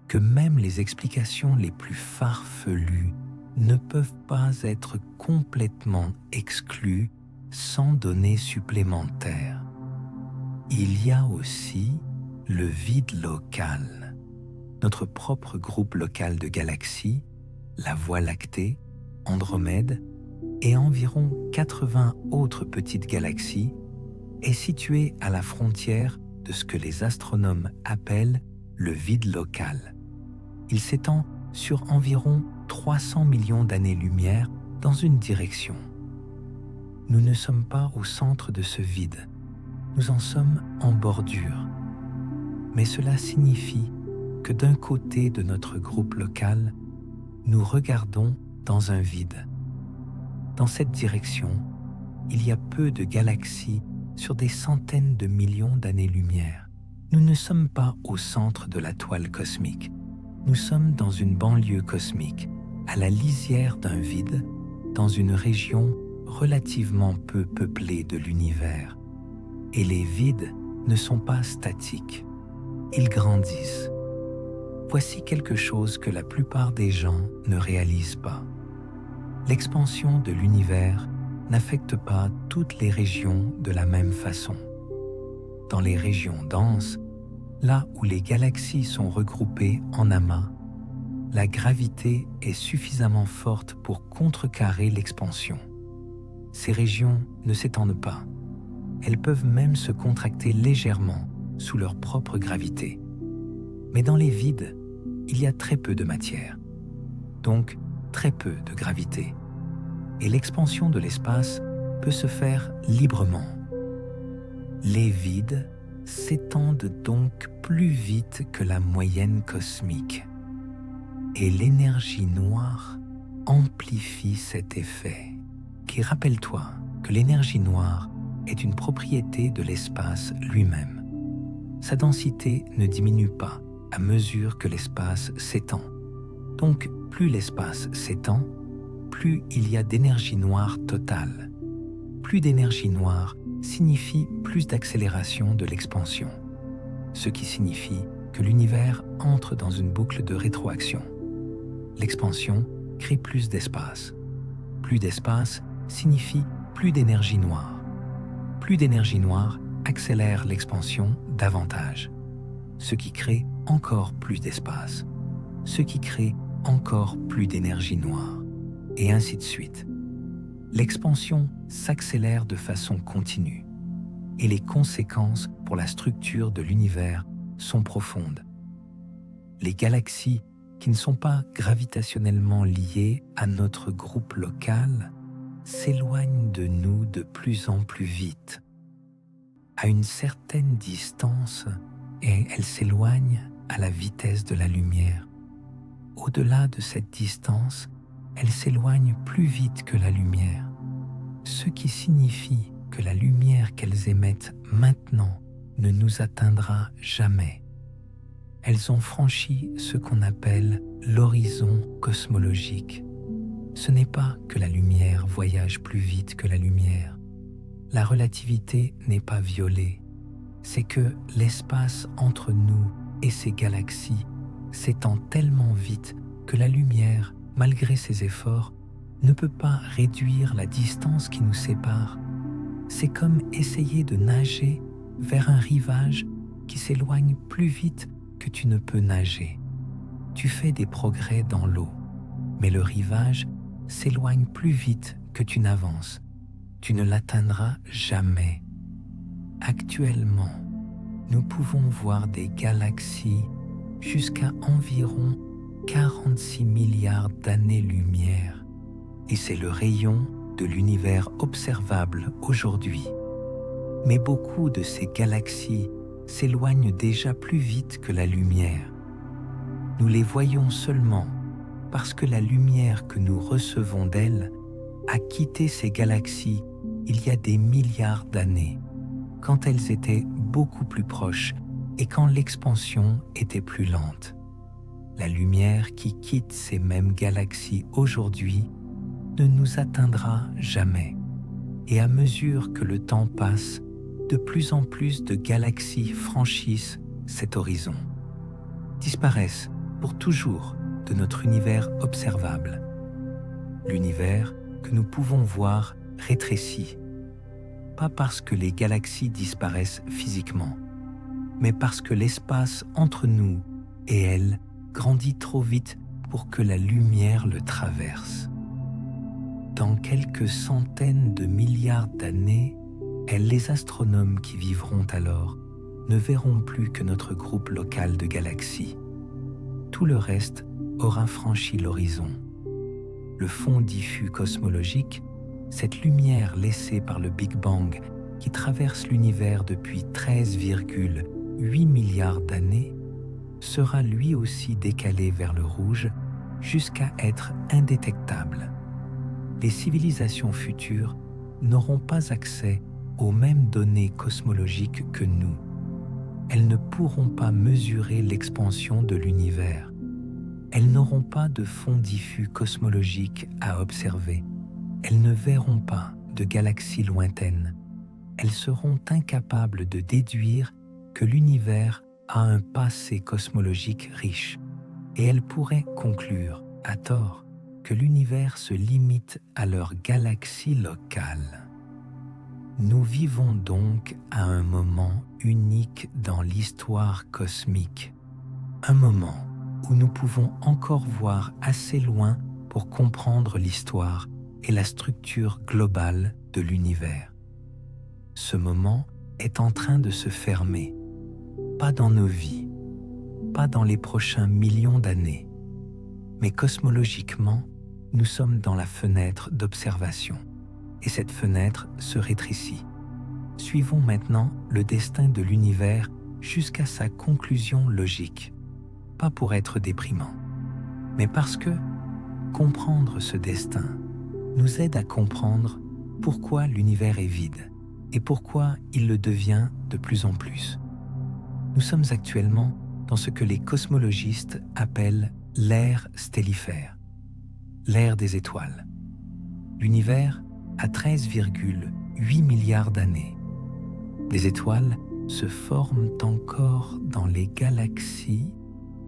que même les explications les plus farfelues ne peuvent pas être complètement exclues sans données supplémentaires. Il y a aussi le vide local, notre propre groupe local de galaxies, la Voie lactée, Andromède et environ 80 autres petites galaxies, est situé à la frontière de ce que les astronomes appellent le vide local. Il s'étend sur environ 300 millions d'années-lumière dans une direction. Nous ne sommes pas au centre de ce vide, nous en sommes en bordure. Mais cela signifie que d'un côté de notre groupe local, nous regardons dans un vide. Dans cette direction, il y a peu de galaxies sur des centaines de millions d'années-lumière. Nous ne sommes pas au centre de la toile cosmique. Nous sommes dans une banlieue cosmique, à la lisière d'un vide, dans une région relativement peu peuplée de l'univers. Et les vides ne sont pas statiques, ils grandissent. Voici quelque chose que la plupart des gens ne réalisent pas. L'expansion de l'univers n'affecte pas toutes les régions de la même façon. Dans les régions denses, là où les galaxies sont regroupées en amas, la gravité est suffisamment forte pour contrecarrer l'expansion. Ces régions ne s'étendent pas. Elles peuvent même se contracter légèrement sous leur propre gravité. Mais dans les vides, il y a très peu de matière, donc très peu de gravité. Et l'expansion de l'espace peut se faire librement. Les vides s'étendent donc plus vite que la moyenne cosmique. Et l'énergie noire amplifie cet effet. Qui rappelle-toi que l'énergie noire est une propriété de l'espace lui-même. Sa densité ne diminue pas à mesure que l'espace s'étend. Donc, plus l'espace s'étend, plus il y a d'énergie noire totale. Plus d'énergie noire signifie plus d'accélération de l'expansion, ce qui signifie que l'univers entre dans une boucle de rétroaction. L'expansion crée plus d'espace. Plus d'espace signifie plus d'énergie noire. Plus d'énergie noire accélère l'expansion davantage, ce qui crée encore plus d'espace, ce qui crée encore plus d'énergie noire, et ainsi de suite. L'expansion s'accélère de façon continue, et les conséquences pour la structure de l'univers sont profondes. Les galaxies qui ne sont pas gravitationnellement liées à notre groupe local s'éloignent de nous de plus en plus vite. À une certaine distance, et elles s'éloignent à la vitesse de la lumière. Au-delà de cette distance, elles s'éloignent plus vite que la lumière, ce qui signifie que la lumière qu'elles émettent maintenant ne nous atteindra jamais. Elles ont franchi ce qu'on appelle l'horizon cosmologique. Ce n'est pas que la lumière voyage plus vite que la lumière. La relativité n'est pas violée. C'est que l'espace entre nous et ces galaxies s'étend tellement vite que la lumière, malgré ses efforts, ne peut pas réduire la distance qui nous sépare. C'est comme essayer de nager vers un rivage qui s'éloigne plus vite que tu ne peux nager. Tu fais des progrès dans l'eau, mais le rivage s'éloigne plus vite que tu n'avances. Tu ne l'atteindras jamais. Actuellement, nous pouvons voir des galaxies jusqu'à environ 46 milliards d'années-lumière, et c'est le rayon de l'univers observable aujourd'hui. Mais beaucoup de ces galaxies s'éloignent déjà plus vite que la lumière. Nous les voyons seulement parce que la lumière que nous recevons d'elles a quitté ces galaxies il y a des milliards d'années, quand elles étaient beaucoup plus proches et quand l'expansion était plus lente. La lumière qui quitte ces mêmes galaxies aujourd'hui ne nous atteindra jamais. Et à mesure que le temps passe, de plus en plus de galaxies franchissent cet horizon, disparaissent pour toujours de notre univers observable. L'univers que nous pouvons voir rétrécit, pas parce que les galaxies disparaissent physiquement, mais parce que l'espace entre nous et elles grandit trop vite pour que la lumière le traverse. Dans quelques centaines de milliards d'années, les astronomes qui vivront alors ne verront plus que notre groupe local de galaxies. Tout le reste aura franchi l'horizon. Le fond diffus cosmologique, cette lumière laissée par le Big Bang qui traverse l'univers depuis 13,8 milliards d'années, sera lui aussi décalé vers le rouge jusqu'à être indétectable. Les civilisations futures n'auront pas accès aux mêmes données cosmologiques que nous. Elles ne pourront pas mesurer l'expansion de l'univers. Elles n'auront pas de fond diffus cosmologique à observer. Elles ne verront pas de galaxies lointaines. elles seront incapables de déduire que l'univers a un passé cosmologique riche, et elles pourraient conclure, à tort, que l'univers se limite à leur galaxie locale. Nous vivons donc à un moment unique dans l'histoire cosmique, un moment où nous pouvons encore voir assez loin pour comprendre l'histoire et la structure globale de l'univers. Ce moment est en train de se fermer, pas dans nos vies, pas dans les prochains millions d'années, mais cosmologiquement, nous sommes dans la fenêtre d'observation, et cette fenêtre se rétrécit. Suivons maintenant le destin de l'univers jusqu'à sa conclusion logique, pas pour être déprimant, mais parce que comprendre ce destin nous aide à comprendre pourquoi l'univers est vide et pourquoi il le devient de plus en plus. Nous sommes actuellement dans ce que les cosmologistes appellent l'ère stellifère, l'ère des étoiles. L'univers a 13,8 milliards d'années. Les étoiles se forment encore dans les galaxies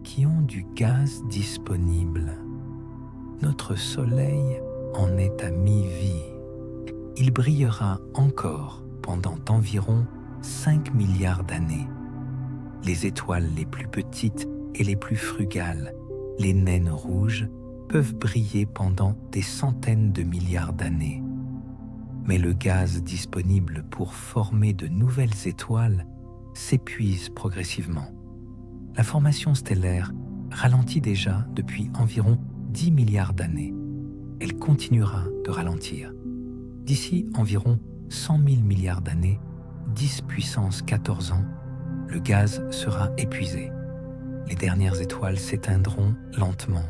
qui ont du gaz disponible. Notre Soleil en est à mi-vie. Il brillera encore pendant environ 5 milliards d'années. Les étoiles les plus petites et les plus frugales, les naines rouges, peuvent briller pendant des centaines de milliards d'années. Mais le gaz disponible pour former de nouvelles étoiles s'épuise progressivement. La formation stellaire ralentit déjà depuis environ 10 milliards d'années. Elle continuera de ralentir. D'ici environ 100 000 milliards d'années, 10 puissance 14 ans, le gaz sera épuisé. Les dernières étoiles s'éteindront lentement.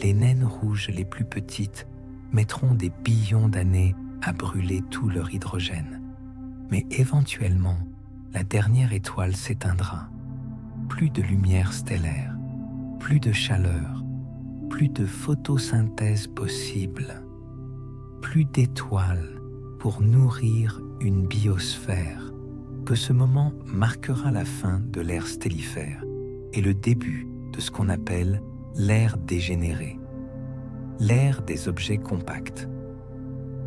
Les naines rouges les plus petites mettront des billions d'années à brûler tout leur hydrogène. Mais éventuellement, la dernière étoile s'éteindra. Plus de lumière stellaire, plus de chaleur, plus de photosynthèse possible, plus d'étoiles pour nourrir une biosphère, que ce moment marquera la fin de l'ère stellifère et le début de ce qu'on appelle l'ère dégénérée, l'ère des objets compacts.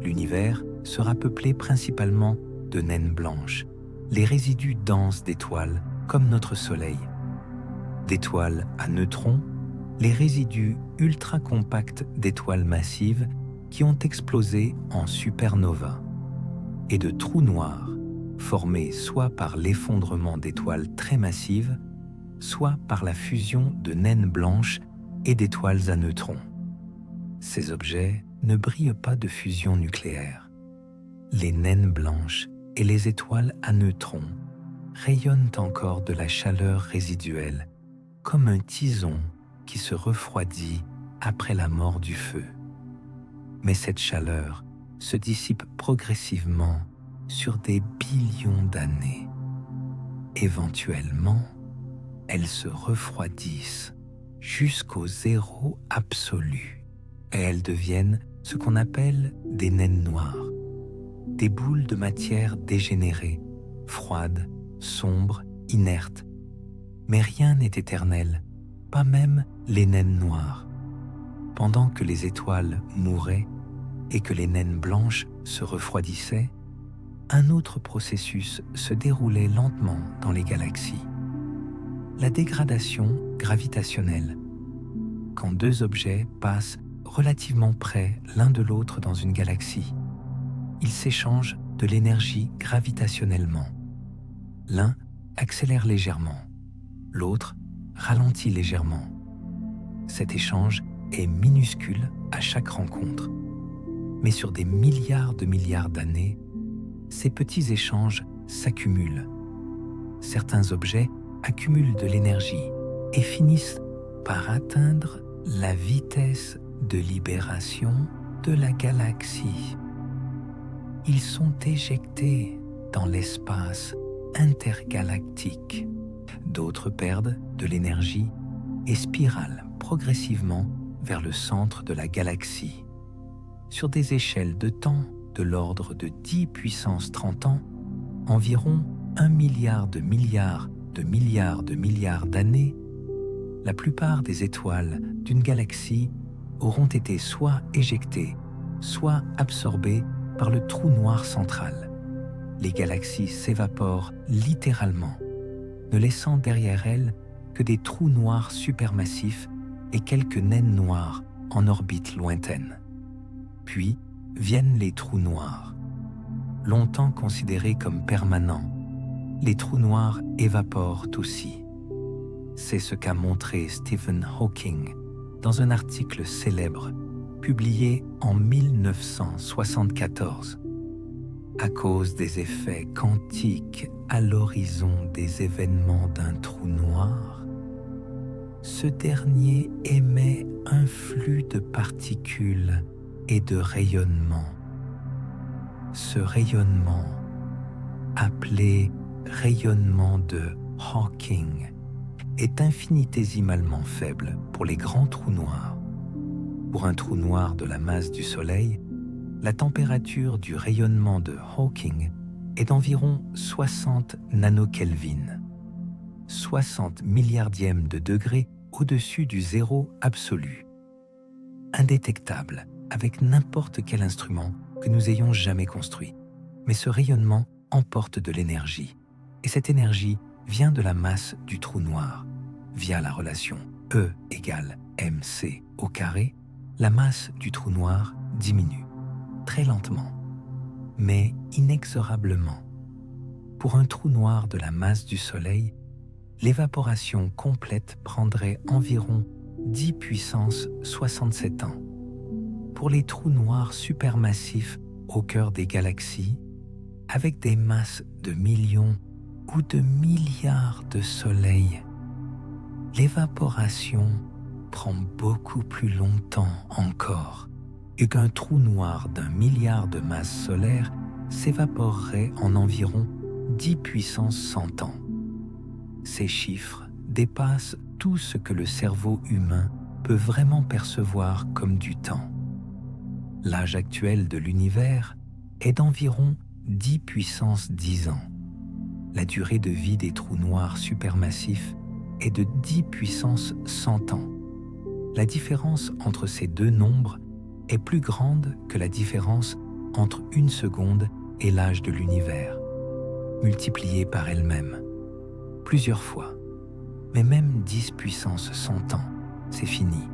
L'univers sera peuplé principalement de naines blanches, les résidus denses d'étoiles comme notre Soleil, d'étoiles à neutrons, les résidus ultra compacts d'étoiles massives qui ont explosé en supernova, et de trous noirs formés soit par l'effondrement d'étoiles très massives, soit par la fusion de naines blanches et d'étoiles à neutrons. Ces objets ne brillent pas de fusion nucléaire. Les naines blanches et les étoiles à neutrons rayonnent encore de la chaleur résiduelle, comme un tison qui se refroidit après la mort du feu. Mais cette chaleur se dissipe progressivement sur des billions d'années. Éventuellement, elles se refroidissent jusqu'au zéro absolu et elles deviennent ce qu'on appelle des naines noires, des boules de matière dégénérées, froides, sombres, inertes. Mais rien n'est éternel, pas même les naines noires. Pendant que les étoiles mouraient et que les naines blanches se refroidissaient, un autre processus se déroulait lentement dans les galaxies. La dégradation gravitationnelle. Quand deux objets passent relativement près l'un de l'autre dans une galaxie, ils s'échangent de l'énergie gravitationnellement. L'un accélère légèrement, l'autre ralentit légèrement. Cet échange est minuscule à chaque rencontre. Mais sur des milliards d'années, ces petits échanges s'accumulent. Certains objets accumulent de l'énergie et finissent par atteindre la vitesse de libération de la galaxie. Ils sont éjectés dans l'espace intergalactique. D'autres perdent de l'énergie et spiralent progressivement vers le centre de la galaxie. Sur des échelles de temps de l'ordre de 10 puissance 30 ans, environ 1 milliard de milliards d'années, la plupart des étoiles d'une galaxie auront été soit éjectées, soit absorbées par le trou noir central. Les galaxies s'évaporent littéralement, ne laissant derrière elles que des trous noirs supermassifs et quelques naines noires en orbite lointaine. Puis viennent les trous noirs. Longtemps considérés comme permanents, les trous noirs évaporent aussi. C'est ce qu'a montré Stephen Hawking dans un article célèbre publié en 1974. À cause des effets quantiques à l'horizon des événements d'un trou noir, ce dernier émet un flux de particules et de rayonnement. Ce rayonnement, appelé rayonnement de Hawking, est infinitésimalement faible pour les grands trous noirs. Pour un trou noir de la masse du Soleil, la température du rayonnement de Hawking est d'environ 60 nanokelvin, 60 milliardièmes de degré au-dessus du zéro absolu. Indétectable avec n'importe quel instrument que nous ayons jamais construit. Mais ce rayonnement emporte de l'énergie. Et cette énergie vient de la masse du trou noir. Via la relation E égale mc au carré, la masse du trou noir diminue, très lentement, mais inexorablement. Pour un trou noir de la masse du Soleil, l'évaporation complète prendrait environ 10 puissance 67 ans. Pour les trous noirs supermassifs au cœur des galaxies, avec des masses de millions ou de milliards de soleils, l'évaporation prend beaucoup plus longtemps encore et qu'un trou noir d'1 milliard de masses solaires s'évaporerait en environ 10 puissance 100 ans. Ces chiffres dépassent tout ce que le cerveau humain peut vraiment percevoir comme du temps. L'âge actuel de l'univers est d'environ 10 puissance 10 ans. La durée de vie des trous noirs supermassifs est de 10 puissance 100 ans. La différence entre ces deux nombres est plus grande que la différence entre 1 seconde et l'âge de l'univers, multipliée par elle-même, plusieurs fois. Mais même 10 puissance 100 ans, c'est fini.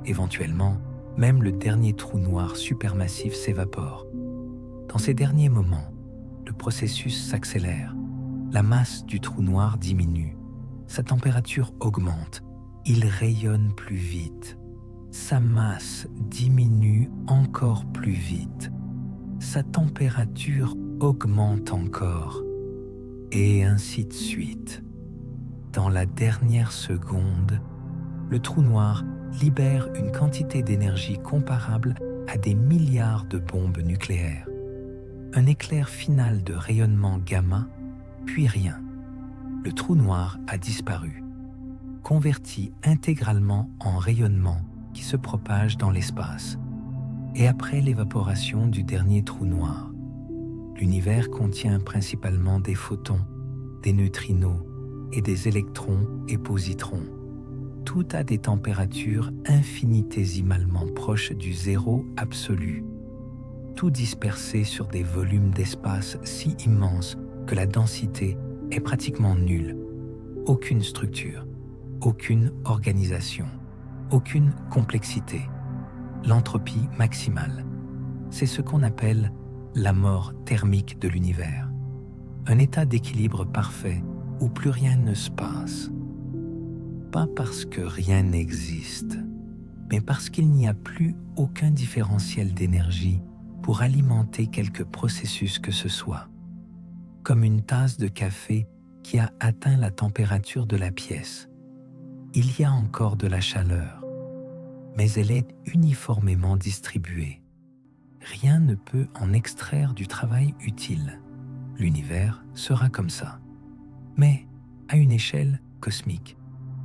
Éventuellement, même le dernier trou noir supermassif s'évapore. Dans ces derniers moments, le processus s'accélère. La masse du trou noir diminue. Sa température augmente. Il rayonne plus vite. Sa masse diminue encore plus vite. Sa température augmente encore. Et ainsi de suite. Dans la dernière seconde, le trou noir libère une quantité d'énergie comparable à des milliards de bombes nucléaires. Un éclair final de rayonnement gamma, puis rien. Le trou noir a disparu, converti intégralement en rayonnement qui se propage dans l'espace. Et après l'évaporation du dernier trou noir, l'univers contient principalement des photons, des neutrinos et des électrons et positrons. Tout a des températures infinitésimalement proches du zéro absolu, tout dispersé sur des volumes d'espace si immenses que la densité est pratiquement nulle. Aucune structure, aucune organisation, aucune complexité. L'entropie maximale. C'est ce qu'on appelle la mort thermique de l'univers. Un état d'équilibre parfait où plus rien ne se passe. Pas parce que rien n'existe, mais parce qu'il n'y a plus aucun différentiel d'énergie pour alimenter quelque processus que ce soit. Comme une tasse de café qui a atteint la température de la pièce. Il y a encore de la chaleur, mais elle est uniformément distribuée. Rien ne peut en extraire du travail utile. L'univers sera comme ça, mais à une échelle cosmique.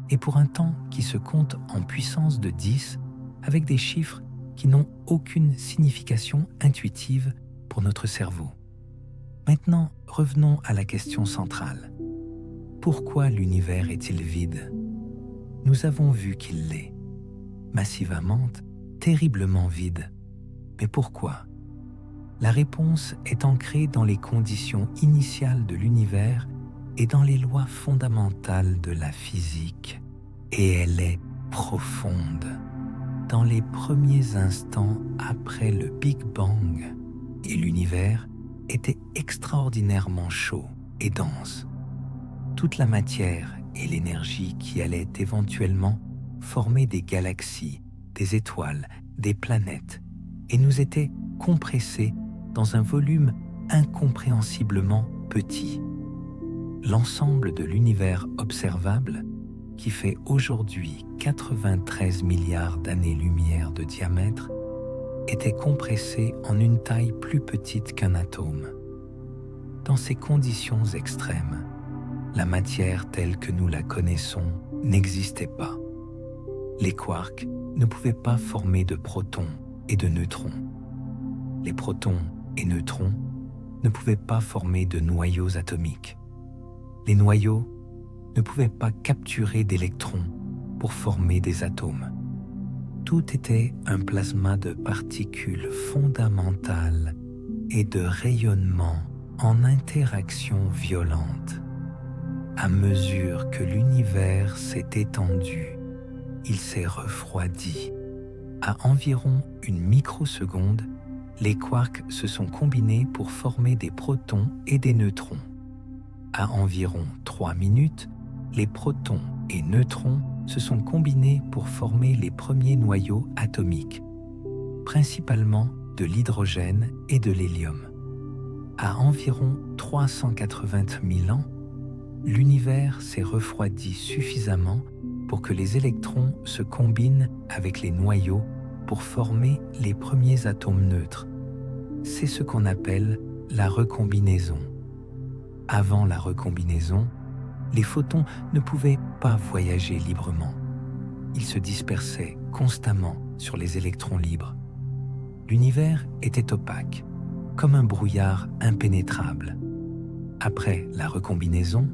Et pour un temps qui se compte en puissance de 10, avec des chiffres qui n'ont aucune signification intuitive pour notre cerveau. Maintenant, revenons à la question centrale. Pourquoi l'univers est-il vide? Nous avons vu qu'il l'est. Massivement, terriblement vide. Mais pourquoi? La réponse est ancrée dans les conditions initiales de l'univers et dans les lois fondamentales de la physique. Et elle est profonde. Dans les premiers instants après le Big Bang, et l'univers était extraordinairement chaud et dense. Toute la matière et l'énergie qui allait éventuellement former des galaxies, des étoiles, des planètes, et nous était compressée dans un volume incompréhensiblement petit. L'ensemble de l'univers observable, qui fait aujourd'hui 93 milliards d'années-lumière de diamètre, était compressé en une taille plus petite qu'un atome. Dans ces conditions extrêmes, la matière telle que nous la connaissons n'existait pas. Les quarks ne pouvaient pas former de protons et de neutrons. Les protons et neutrons ne pouvaient pas former de noyaux atomiques. Les noyaux ne pouvaient pas capturer d'électrons pour former des atomes. Tout était un plasma de particules fondamentales et de rayonnement en interaction violente. À mesure que l'univers s'est étendu, il s'est refroidi. À environ une microseconde, les quarks se sont combinés pour former des protons et des neutrons. À environ 3 minutes, les protons et neutrons se sont combinés pour former les premiers noyaux atomiques, principalement de l'hydrogène et de l'hélium. À environ 380 000 ans, l'univers s'est refroidi suffisamment pour que les électrons se combinent avec les noyaux pour former les premiers atomes neutres. C'est ce qu'on appelle la recombinaison. Avant la recombinaison, les photons ne pouvaient pas voyager librement. Ils se dispersaient constamment sur les électrons libres. L'univers était opaque, comme un brouillard impénétrable. Après la recombinaison,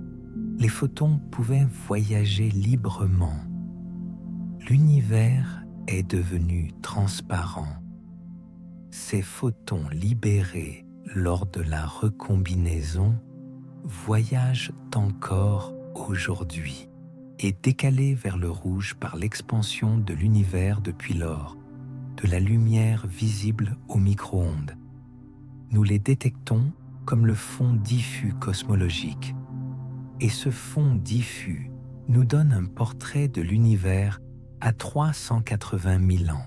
les photons pouvaient voyager librement. L'univers est devenu transparent. Ces photons libérés lors de la recombinaison voyagent encore aujourd'hui et décalés vers le rouge par l'expansion de l'univers depuis lors, de la lumière visible au micro-ondes. Nous les détectons comme le fond diffus cosmologique. Et ce fond diffus nous donne un portrait de l'univers à 380 000 ans.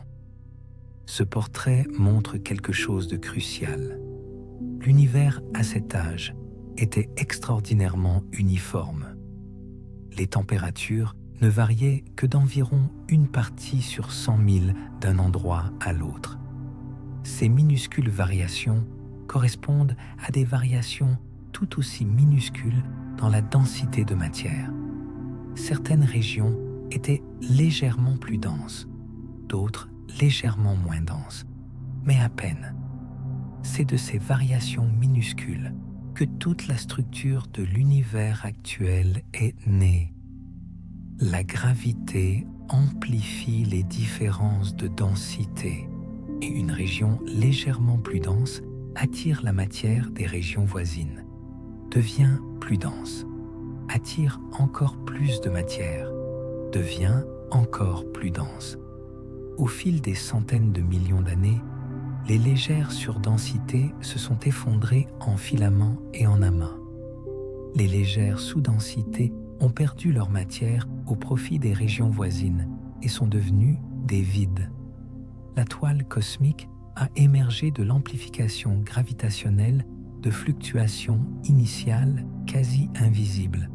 Ce portrait montre quelque chose de crucial. L'univers à cet âge était extraordinairement uniforme. Les températures ne variaient que d'environ une partie sur 100 000 d'un endroit à l'autre. Ces minuscules variations correspondent à des variations tout aussi minuscules dans la densité de matière. Certaines régions étaient légèrement plus denses, d'autres légèrement moins denses, mais à peine. C'est de ces variations minuscules que toute la structure de l'univers actuel est née. La gravité amplifie les différences de densité et une région légèrement plus dense attire la matière des régions voisines, devient plus dense, attire encore plus de matière, devient encore plus dense. Au fil des centaines de millions d'années, les légères surdensités se sont effondrées en filaments et en amas. Les légères sous-densités ont perdu leur matière au profit des régions voisines et sont devenues des vides. La toile cosmique a émergé de l'amplification gravitationnelle de fluctuations initiales quasi invisibles.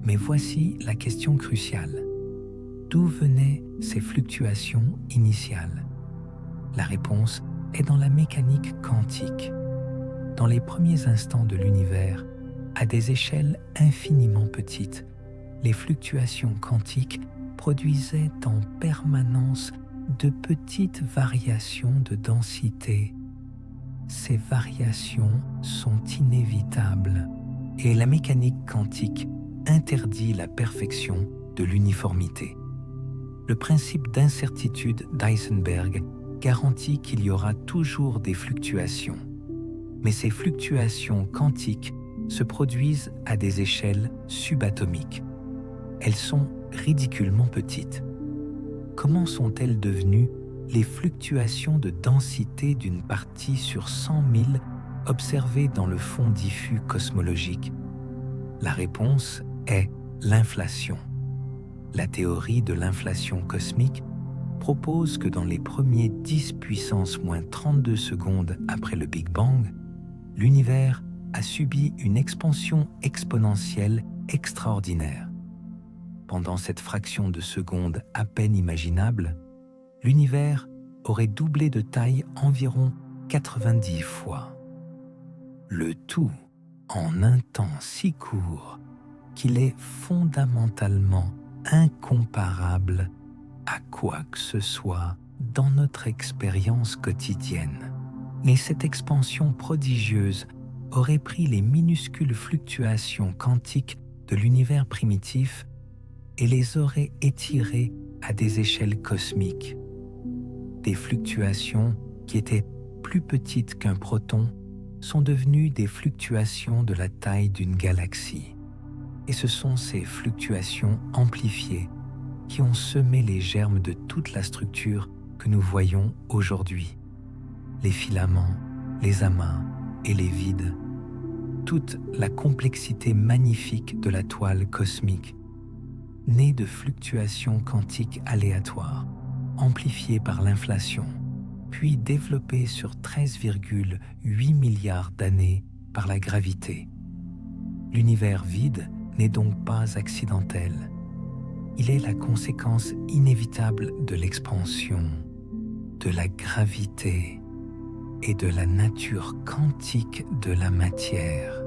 Mais voici la question cruciale. D'où venaient ces fluctuations initiales? La réponse est dans la mécanique quantique. Dans les premiers instants de l'univers, à des échelles infiniment petites, les fluctuations quantiques produisaient en permanence de petites variations de densité. Ces variations sont inévitables et la mécanique quantique interdit la perfection de l'uniformité. Le principe d'incertitude d'Heisenberg garantit qu'il y aura toujours des fluctuations, mais ces fluctuations quantiques se produisent à des échelles subatomiques. Elles sont ridiculement petites. Comment sont-elles devenues les fluctuations de densité d'une partie sur 100 000 observées dans le fond diffus cosmologique? La réponse est l'inflation. La théorie de l'inflation cosmique propose que dans les premiers 10 puissance moins 32 secondes après le Big Bang, l'univers a subi une expansion exponentielle extraordinaire. Pendant cette fraction de seconde à peine imaginable, l'univers aurait doublé de taille environ 90 fois. Le tout en un temps si court qu'il est fondamentalement incomparable à quoi que ce soit dans notre expérience quotidienne. Mais cette expansion prodigieuse aurait pris les minuscules fluctuations quantiques de l'univers primitif et les aurait étirées à des échelles cosmiques. Des fluctuations qui étaient plus petites qu'un proton sont devenues des fluctuations de la taille d'une galaxie. Et ce sont ces fluctuations amplifiées qui ont semé les germes de toute la structure que nous voyons aujourd'hui. Les filaments, les amas et les vides, toute la complexité magnifique de la toile cosmique, née de fluctuations quantiques aléatoires, amplifiées par l'inflation, puis développée sur 13,8 milliards d'années par la gravité. L'univers vide n'est donc pas accidentel. Il est la conséquence inévitable de l'expansion, de la gravité et de la nature quantique de la matière.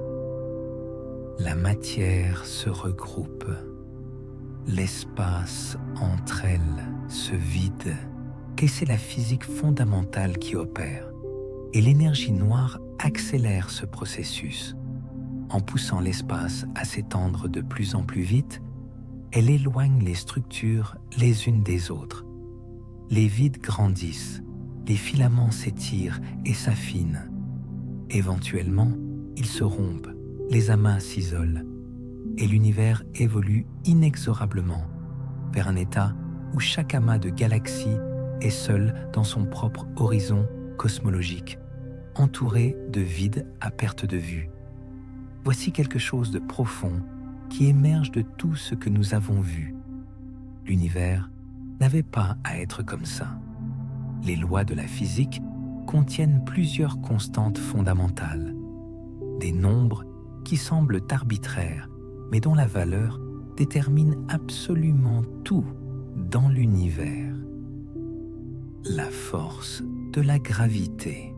La matière se regroupe. L'espace entre elles se vide. Et c'est la physique fondamentale qui opère. Et l'énergie noire accélère ce processus. En poussant l'espace à s'étendre de plus en plus vite, elle éloigne les structures les unes des autres. Les vides grandissent, les filaments s'étirent et s'affinent. Éventuellement, ils se rompent, les amas s'isolent, et l'univers évolue inexorablement vers un état où chaque amas de galaxies est seul dans son propre horizon cosmologique, entouré de vide à perte de vue. Voici quelque chose de profond qui émerge de tout ce que nous avons vu. L'univers n'avait pas à être comme ça. Les lois de la physique contiennent plusieurs constantes fondamentales, des nombres qui semblent arbitraires, mais dont la valeur détermine absolument tout dans l'univers. La force de la gravité,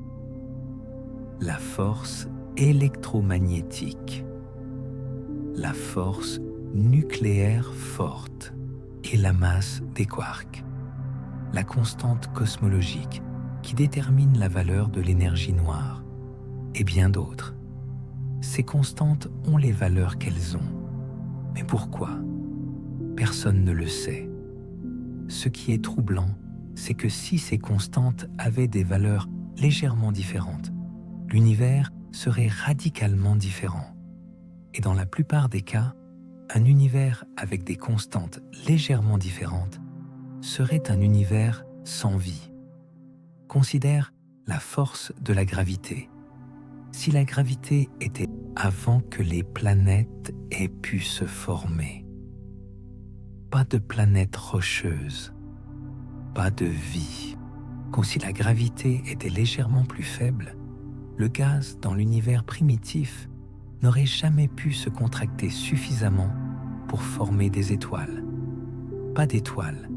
la force électromagnétique, la force nucléaire forte et la masse des quarks, la constante cosmologique qui détermine la valeur de l'énergie noire, et bien d'autres. Ces constantes ont les valeurs qu'elles ont. Mais pourquoi? Personne ne le sait. Ce qui est troublant, c'est que si ces constantes avaient des valeurs légèrement différentes, l'univers serait radicalement différent. Et dans la plupart des cas, un univers avec des constantes légèrement différentes serait un univers sans vie. Considère la force de la gravité. Si la gravité était avant que les planètes aient pu se former, pas de planètes rocheuses, pas de vie. Comme si la gravité était légèrement plus faible, le gaz dans l'univers primitif n'aurait jamais pu se contracter suffisamment pour former des étoiles. Pas d'étoiles,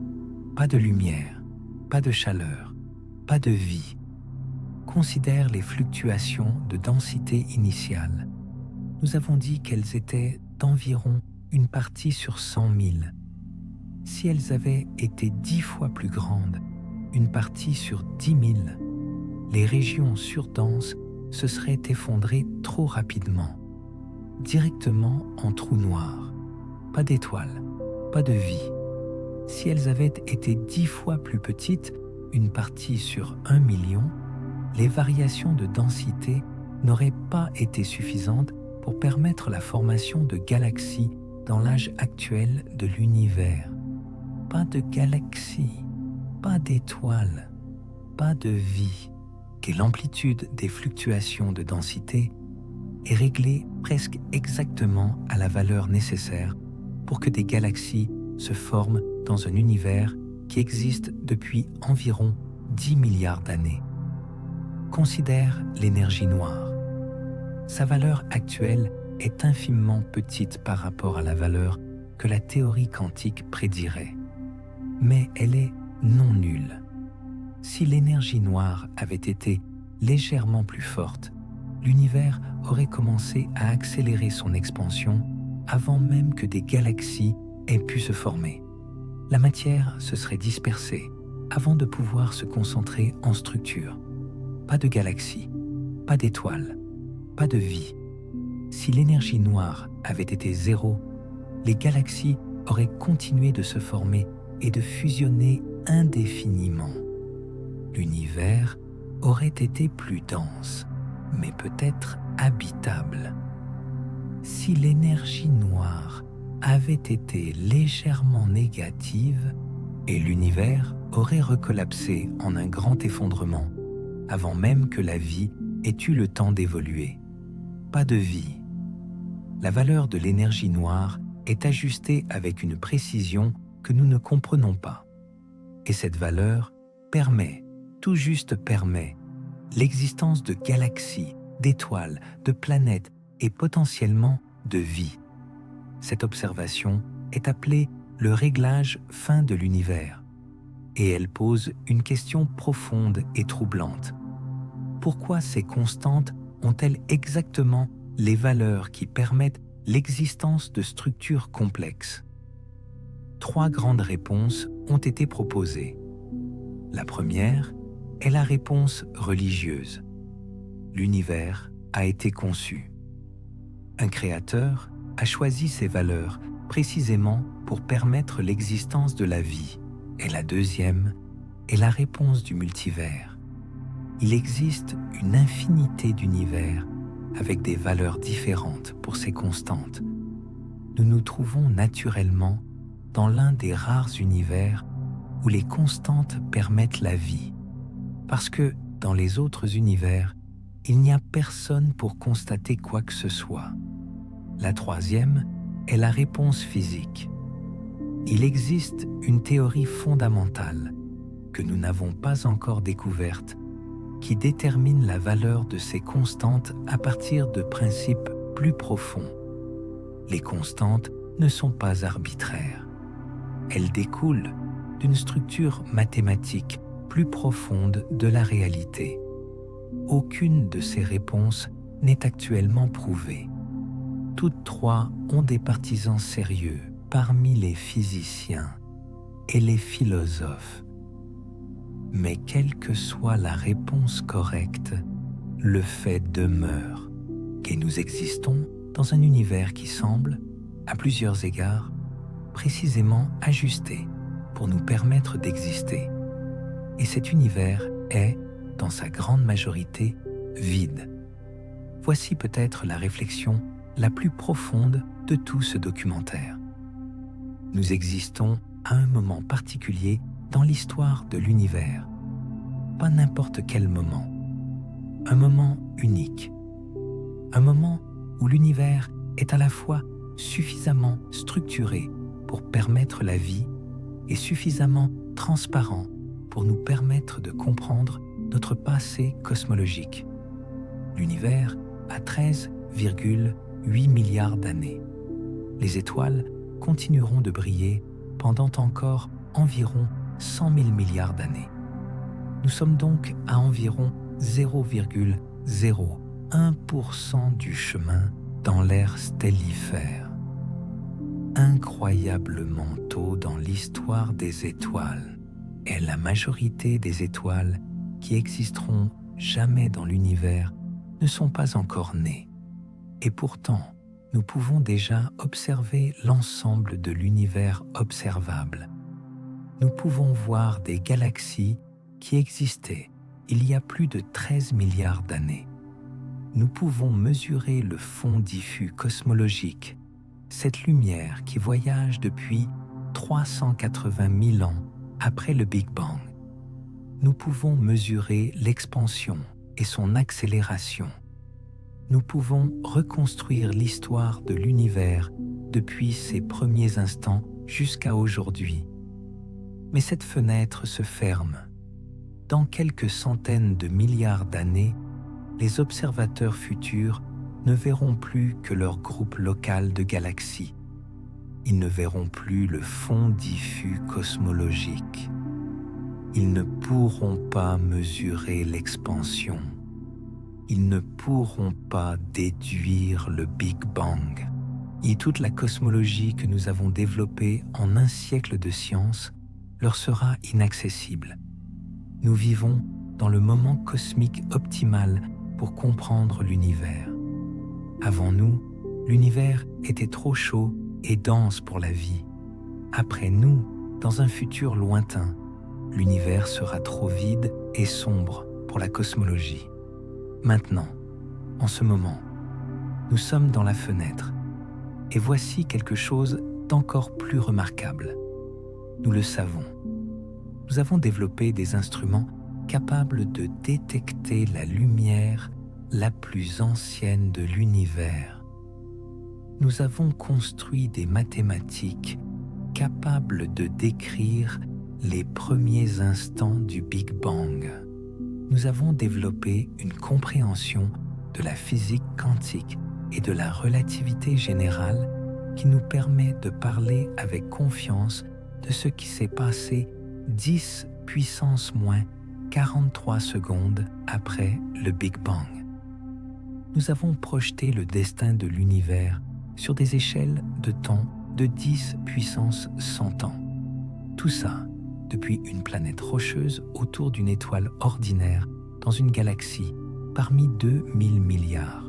pas de lumière, pas de chaleur, pas de vie. Considère les fluctuations de densité initiale. Nous avons dit qu'elles étaient d'environ une partie sur 100 000. Si elles avaient été 10 fois plus grandes, une partie sur 10 000, les régions surdenses se seraient effondrées trop rapidement, directement en trous noirs. Pas d'étoiles, pas de vie. Si elles avaient été 10 fois plus petites, une partie sur 1 million, les variations de densité n'auraient pas été suffisantes pour permettre la formation de galaxies dans l'âge actuel de l'univers. Pas de galaxies, pas d'étoiles, pas de vie, et l'amplitude des fluctuations de densité est réglée presque exactement à la valeur nécessaire pour que des galaxies se forment dans un univers qui existe depuis environ 10 milliards d'années. Considère l'énergie noire. Sa valeur actuelle est infiniment petite par rapport à la valeur que la théorie quantique prédirait. Mais elle est non nulle. Si l'énergie noire avait été légèrement plus forte, l'univers aurait commencé à accélérer son expansion avant même que des galaxies aient pu se former. La matière se serait dispersée avant de pouvoir se concentrer en structure. Pas de galaxies, pas d'étoiles, pas de vie. Si l'énergie noire avait été zéro, les galaxies auraient continué de se former et de fusionner indéfiniment. L'univers aurait été plus dense, mais peut-être habitable. Si l'énergie noire avait été légèrement négative, et l'univers aurait recollapsé en un grand effondrement, avant même que la vie ait eu le temps d'évoluer. Pas de vie. La valeur de l'énergie noire est ajustée avec une précision que nous ne comprenons pas. Et cette valeur permet, tout juste permet, l'existence de galaxies, d'étoiles, de planètes et potentiellement de vie. Cette observation est appelée le réglage fin de l'univers, et elle pose une question profonde et troublante. Pourquoi ces constantes ont-elles exactement les valeurs qui permettent l'existence de structures complexes? 3 grandes réponses ont été proposées. La première est la réponse religieuse. L'univers a été conçu. Un créateur a choisi ces valeurs précisément pour permettre l'existence de la vie. Et la deuxième est la réponse du multivers. Il existe une infinité d'univers avec des valeurs différentes pour ces constantes. Nous nous trouvons naturellement dans l'un des rares univers où les constantes permettent la vie, parce que dans les autres univers, il n'y a personne pour constater quoi que ce soit. La troisième est la réponse physique. Il existe une théorie fondamentale que nous n'avons pas encore découverte qui détermine la valeur de ces constantes à partir de principes plus profonds. Les constantes ne sont pas arbitraires. Elles découlent d'une structure mathématique plus profonde de la réalité. Aucune de ces réponses n'est actuellement prouvée. Toutes 3 ont des partisans sérieux parmi les physiciens et les philosophes. Mais quelle que soit la réponse correcte, le fait demeure et nous existons dans un univers qui semble, à plusieurs égards, précisément ajusté pour nous permettre d'exister. Et cet univers est, dans sa grande majorité, vide. Voici peut-être la réflexion la plus profonde de tout ce documentaire. Nous existons à un moment particulier dans l'histoire de l'univers. Pas n'importe quel moment. Un moment unique. Un moment où l'univers est à la fois suffisamment structuré pour permettre la vie et suffisamment transparent pour nous permettre de comprendre notre passé cosmologique. L'univers a 13,8 milliards d'années. Les étoiles continueront de briller pendant encore environ 100 000 milliards d'années. Nous sommes donc à environ 0,01% du chemin dans l'ère stellifère. Incroyablement tôt dans l'histoire des étoiles, et la majorité des étoiles qui existeront jamais dans l'univers ne sont pas encore nés. Et pourtant, nous pouvons déjà observer l'ensemble de l'univers observable. Nous pouvons voir des galaxies qui existaient il y a plus de 13 milliards d'années. Nous pouvons mesurer le fond diffus cosmologique, cette lumière qui voyage depuis 380 000 ans après le Big Bang. Nous pouvons mesurer l'expansion et son accélération. Nous pouvons reconstruire l'histoire de l'univers depuis ses premiers instants jusqu'à aujourd'hui. Mais cette fenêtre se ferme. Dans quelques centaines de milliards d'années, les observateurs futurs ne verront plus que leur groupe local de galaxies. Ils ne verront plus le fond diffus cosmologique. Ils ne pourront pas mesurer l'expansion. Ils ne pourront pas déduire le Big Bang. Et toute la cosmologie que nous avons développée en un siècle de science leur sera inaccessible. Nous vivons dans le moment cosmique optimal pour comprendre l'univers. Avant nous, l'univers était trop chaud et dense pour la vie. Après nous, dans un futur lointain, l'univers sera trop vide et sombre pour la cosmologie. Maintenant, en ce moment, nous sommes dans la fenêtre. Et voici quelque chose d'encore plus remarquable. Nous le savons. Nous avons développé des instruments capables de détecter la lumière la plus ancienne de l'univers. Nous avons construit des mathématiques capables de décrire les premiers instants du Big Bang. Nous avons développé une compréhension de la physique quantique et de la relativité générale qui nous permet de parler avec confiance de ce qui s'est passé 10 puissance moins 43 secondes après le Big Bang. Nous avons projeté le destin de l'univers sur des échelles de temps de 10 puissance 100 ans. Tout ça depuis une planète rocheuse autour d'une étoile ordinaire dans une galaxie parmi 2000 milliards.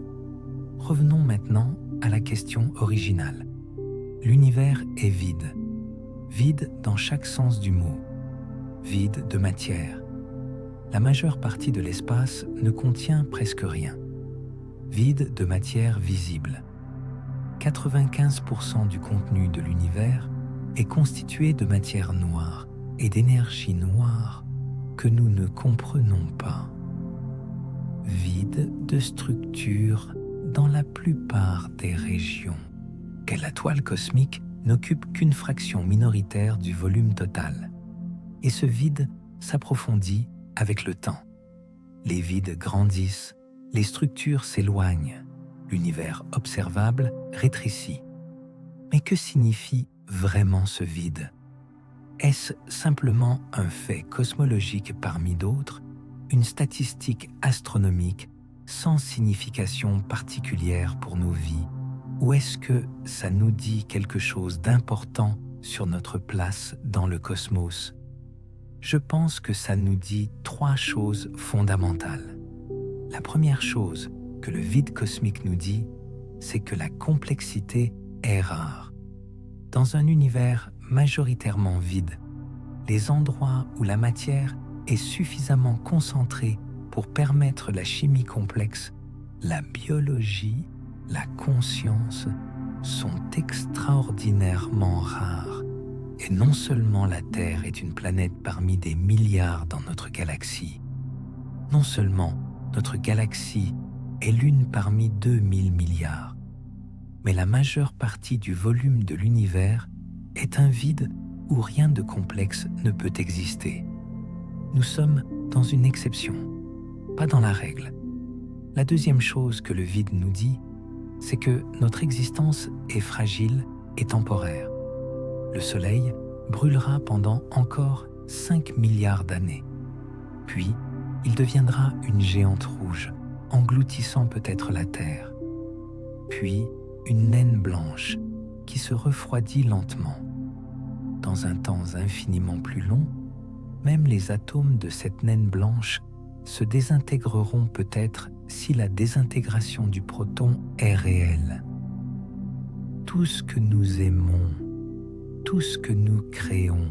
Revenons maintenant à la question originale. L'univers est vide. Vide dans chaque sens du mot. Vide de matière. La majeure partie de l'espace ne contient presque rien. Vide de matière visible. 95% du contenu de l'univers est constitué de matière noire et d'énergie noire que nous ne comprenons pas. Vide de structure dans la plupart des régions. Que la toile cosmique n'occupe qu'une fraction minoritaire du volume total. Et ce vide s'approfondit avec le temps. Les vides grandissent, les structures s'éloignent, l'univers observable rétrécit. Mais que signifie vraiment ce vide? Est-ce simplement un fait cosmologique parmi d'autres, une statistique astronomique sans signification particulière pour nos vies? Ou est-ce que ça nous dit quelque chose d'important sur notre place dans le cosmos? Je pense que ça nous dit 3 choses fondamentales. La première chose que le vide cosmique nous dit, c'est que la complexité est rare. Dans un univers majoritairement vide, les endroits où la matière est suffisamment concentrée pour permettre la chimie complexe, la biologie, la conscience sont extraordinairement rares. Et non seulement la Terre est une planète parmi des milliards dans notre galaxie, non seulement notre galaxie est l'une parmi 2000 milliards, mais la majeure partie du volume de l'univers est un vide où rien de complexe ne peut exister. Nous sommes dans une exception, pas dans la règle. La deuxième chose que le vide nous dit, c'est que notre existence est fragile et temporaire. Le Soleil brûlera pendant encore 5 milliards d'années. Puis, il deviendra une géante rouge, engloutissant peut-être la Terre. Puis, une naine blanche qui se refroidit lentement. Dans un temps infiniment plus long, même les atomes de cette naine blanche se désintégreront peut-être si la désintégration du proton est réelle. Tout ce que nous aimons, tout ce que nous créons,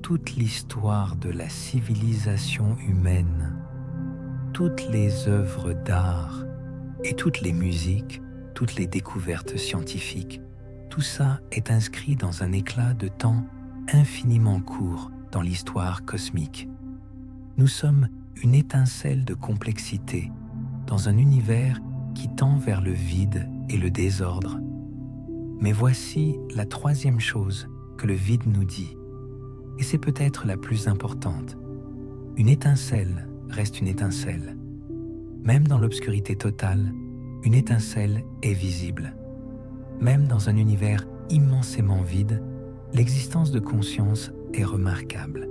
toute l'histoire de la civilisation humaine, toutes les œuvres d'art et toutes les musiques, toutes les découvertes scientifiques, tout ça est inscrit dans un éclat de temps infiniment court dans l'histoire cosmique. Nous sommes une étincelle de complexité dans un univers qui tend vers le vide et le désordre. Mais voici la troisième chose que le vide nous dit, et c'est peut-être la plus importante. Une étincelle reste une étincelle. Même dans l'obscurité totale, une étincelle est visible. Même dans un univers immensément vide, l'existence de conscience est remarquable.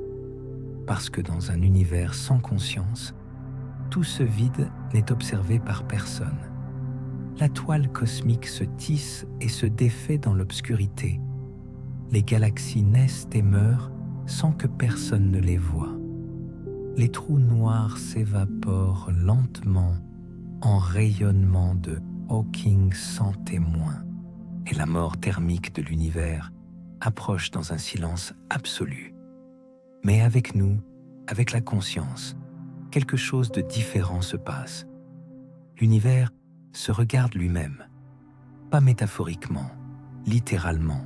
Parce que dans un univers sans conscience, tout ce vide n'est observé par personne. La toile cosmique se tisse et se défait dans l'obscurité. Les galaxies naissent et meurent sans que personne ne les voie. Les trous noirs s'évaporent lentement en rayonnement de Hawking sans témoin. Et la mort thermique de l'univers approche dans un silence absolu. Mais avec nous, avec la conscience, quelque chose de différent se passe. L'univers se regarde lui-même, pas métaphoriquement, littéralement.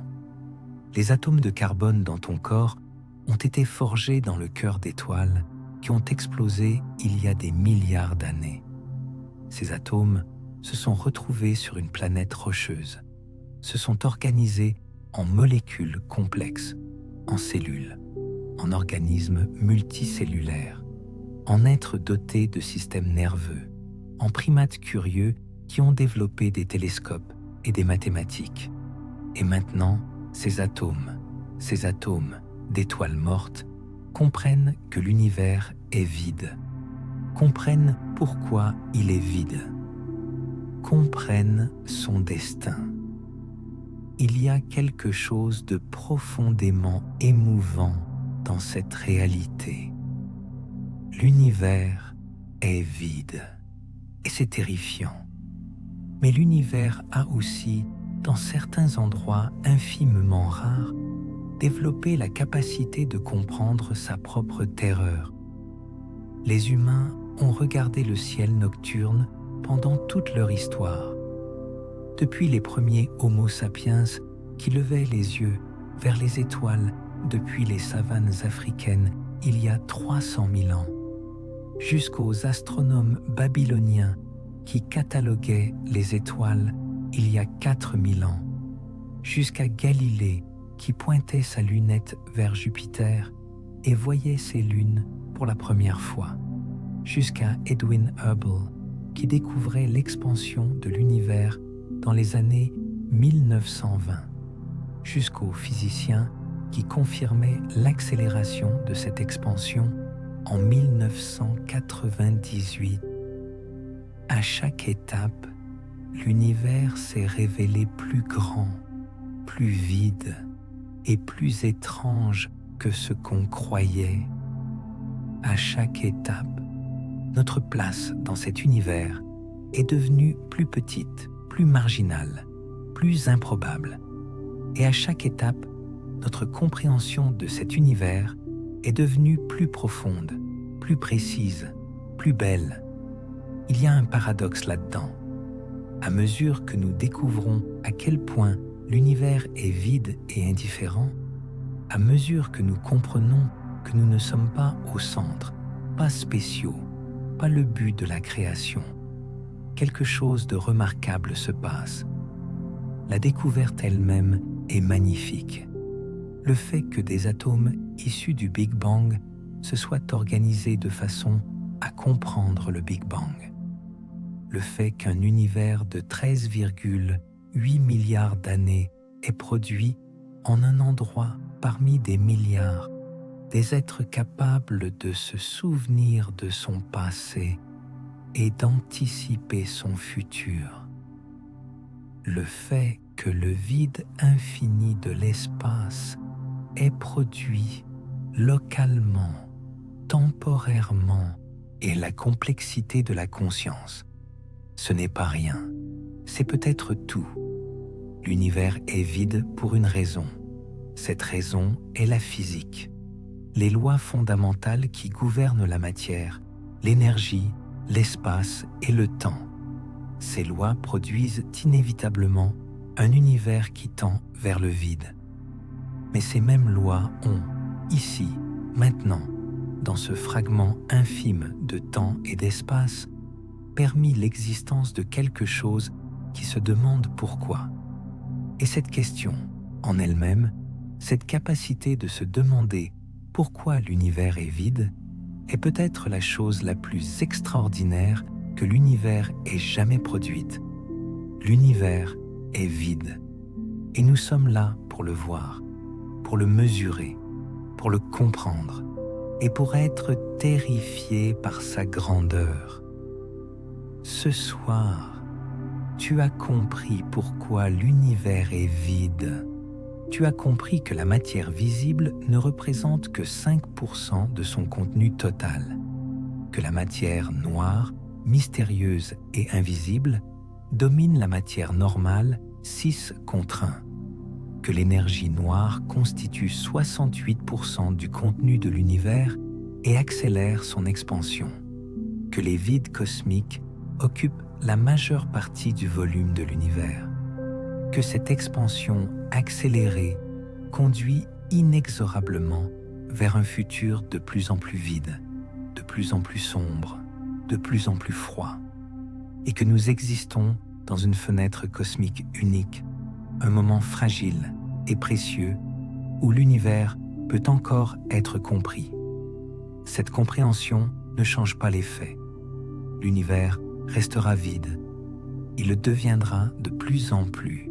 Les atomes de carbone dans ton corps ont été forgés dans le cœur d'étoiles qui ont explosé il y a des milliards d'années. Ces atomes se sont retrouvés sur une planète rocheuse, se sont organisés en molécules complexes, en cellules, en organismes multicellulaires, en êtres dotés de systèmes nerveux, en primates curieux qui ont développé des télescopes et des mathématiques. Et maintenant, ces atomes d'étoiles mortes, comprennent que l'univers est vide, comprennent pourquoi il est vide, comprennent son destin. Il y a quelque chose de profondément émouvant dans cette réalité. L'univers est vide, et c'est terrifiant. Mais l'univers a aussi, dans certains endroits infimement rares, développé la capacité de comprendre sa propre terreur. Les humains ont regardé le ciel nocturne pendant toute leur histoire. Depuis les premiers Homo sapiens qui levaient les yeux vers les étoiles depuis les savanes africaines il y a 300 000 ans, jusqu'aux astronomes babyloniens qui cataloguaient les étoiles il y a 4000 ans, jusqu'à Galilée qui pointait sa lunette vers Jupiter et voyait ses lunes pour la première fois, jusqu'à Edwin Hubble qui découvrait l'expansion de l'univers dans les années 1920, jusqu'aux physiciens qui confirmaient l'accélération de cette expansion en 1998. À chaque étape, l'univers s'est révélé plus grand, plus vide et plus étrange que ce qu'on croyait. À chaque étape, notre place dans cet univers est devenue plus petite, plus marginale, plus improbable. Et à chaque étape, notre compréhension de cet univers est devenue plus profonde, plus précise, plus belle. Il y a un paradoxe là-dedans. À mesure que nous découvrons à quel point l'univers est vide et indifférent, à mesure que nous comprenons que nous ne sommes pas au centre, pas spéciaux, pas le but de la création, quelque chose de remarquable se passe. La découverte elle-même est magnifique. Le fait que des atomes issus du Big Bang se soient organisés de façon à comprendre le Big Bang. Le fait qu'un univers de 13,8 milliards d'années ait produit en un endroit parmi des milliards des êtres capables de se souvenir de son passé et d'anticiper son futur. Le fait que le vide infini de l'espace ait produit localement, temporairement, et la complexité de la conscience. Ce n'est pas rien, c'est peut-être tout. L'univers est vide pour une raison. Cette raison est la physique. Les lois fondamentales qui gouvernent la matière, l'énergie, l'espace et le temps. Ces lois produisent inévitablement un univers qui tend vers le vide. Mais ces mêmes lois ont, ici, maintenant, dans ce fragment infime de temps et d'espace, permis l'existence de quelque chose qui se demande pourquoi. Et cette question, en elle-même, cette capacité de se demander pourquoi l'univers est vide, est peut-être la chose la plus extraordinaire que l'univers ait jamais produite. L'univers est vide. Et nous sommes là pour le voir, pour le mesurer, pour le comprendre et pour être terrifiés par sa grandeur. Ce soir, tu as compris pourquoi l'univers est vide. Tu as compris que la matière visible ne représente que 5% de son contenu total, que la matière noire, mystérieuse et invisible, domine la matière normale 6 contre 1, que l'énergie noire constitue 68% du contenu de l'univers et accélère son expansion, que les vides cosmiques occupent la majeure partie du volume de l'univers, que cette expansion accélérée conduit inexorablement vers un futur de plus en plus vide, de plus en plus sombre, de plus en plus froid, et que nous existons dans une fenêtre cosmique unique, un moment fragile et précieux où l'univers peut encore être compris. Cette compréhension ne change pas les faits. L'univers restera vide. Il le deviendra de plus en plus.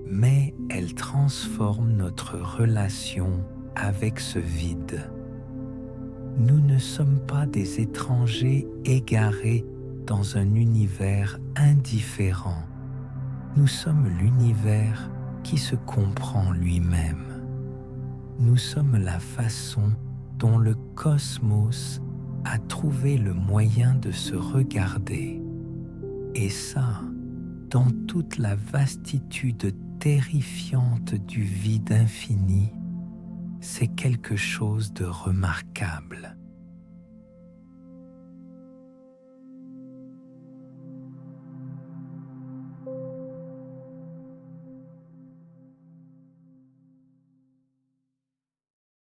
Mais elle transforme notre relation avec ce vide. Nous ne sommes pas des étrangers égarés dans un univers indifférent. Nous sommes l'univers qui se comprend lui-même. Nous sommes la façon dont le cosmos a trouvé le moyen de se regarder. Et ça, dans toute la vastitude terrifiante du vide infini, c'est quelque chose de remarquable.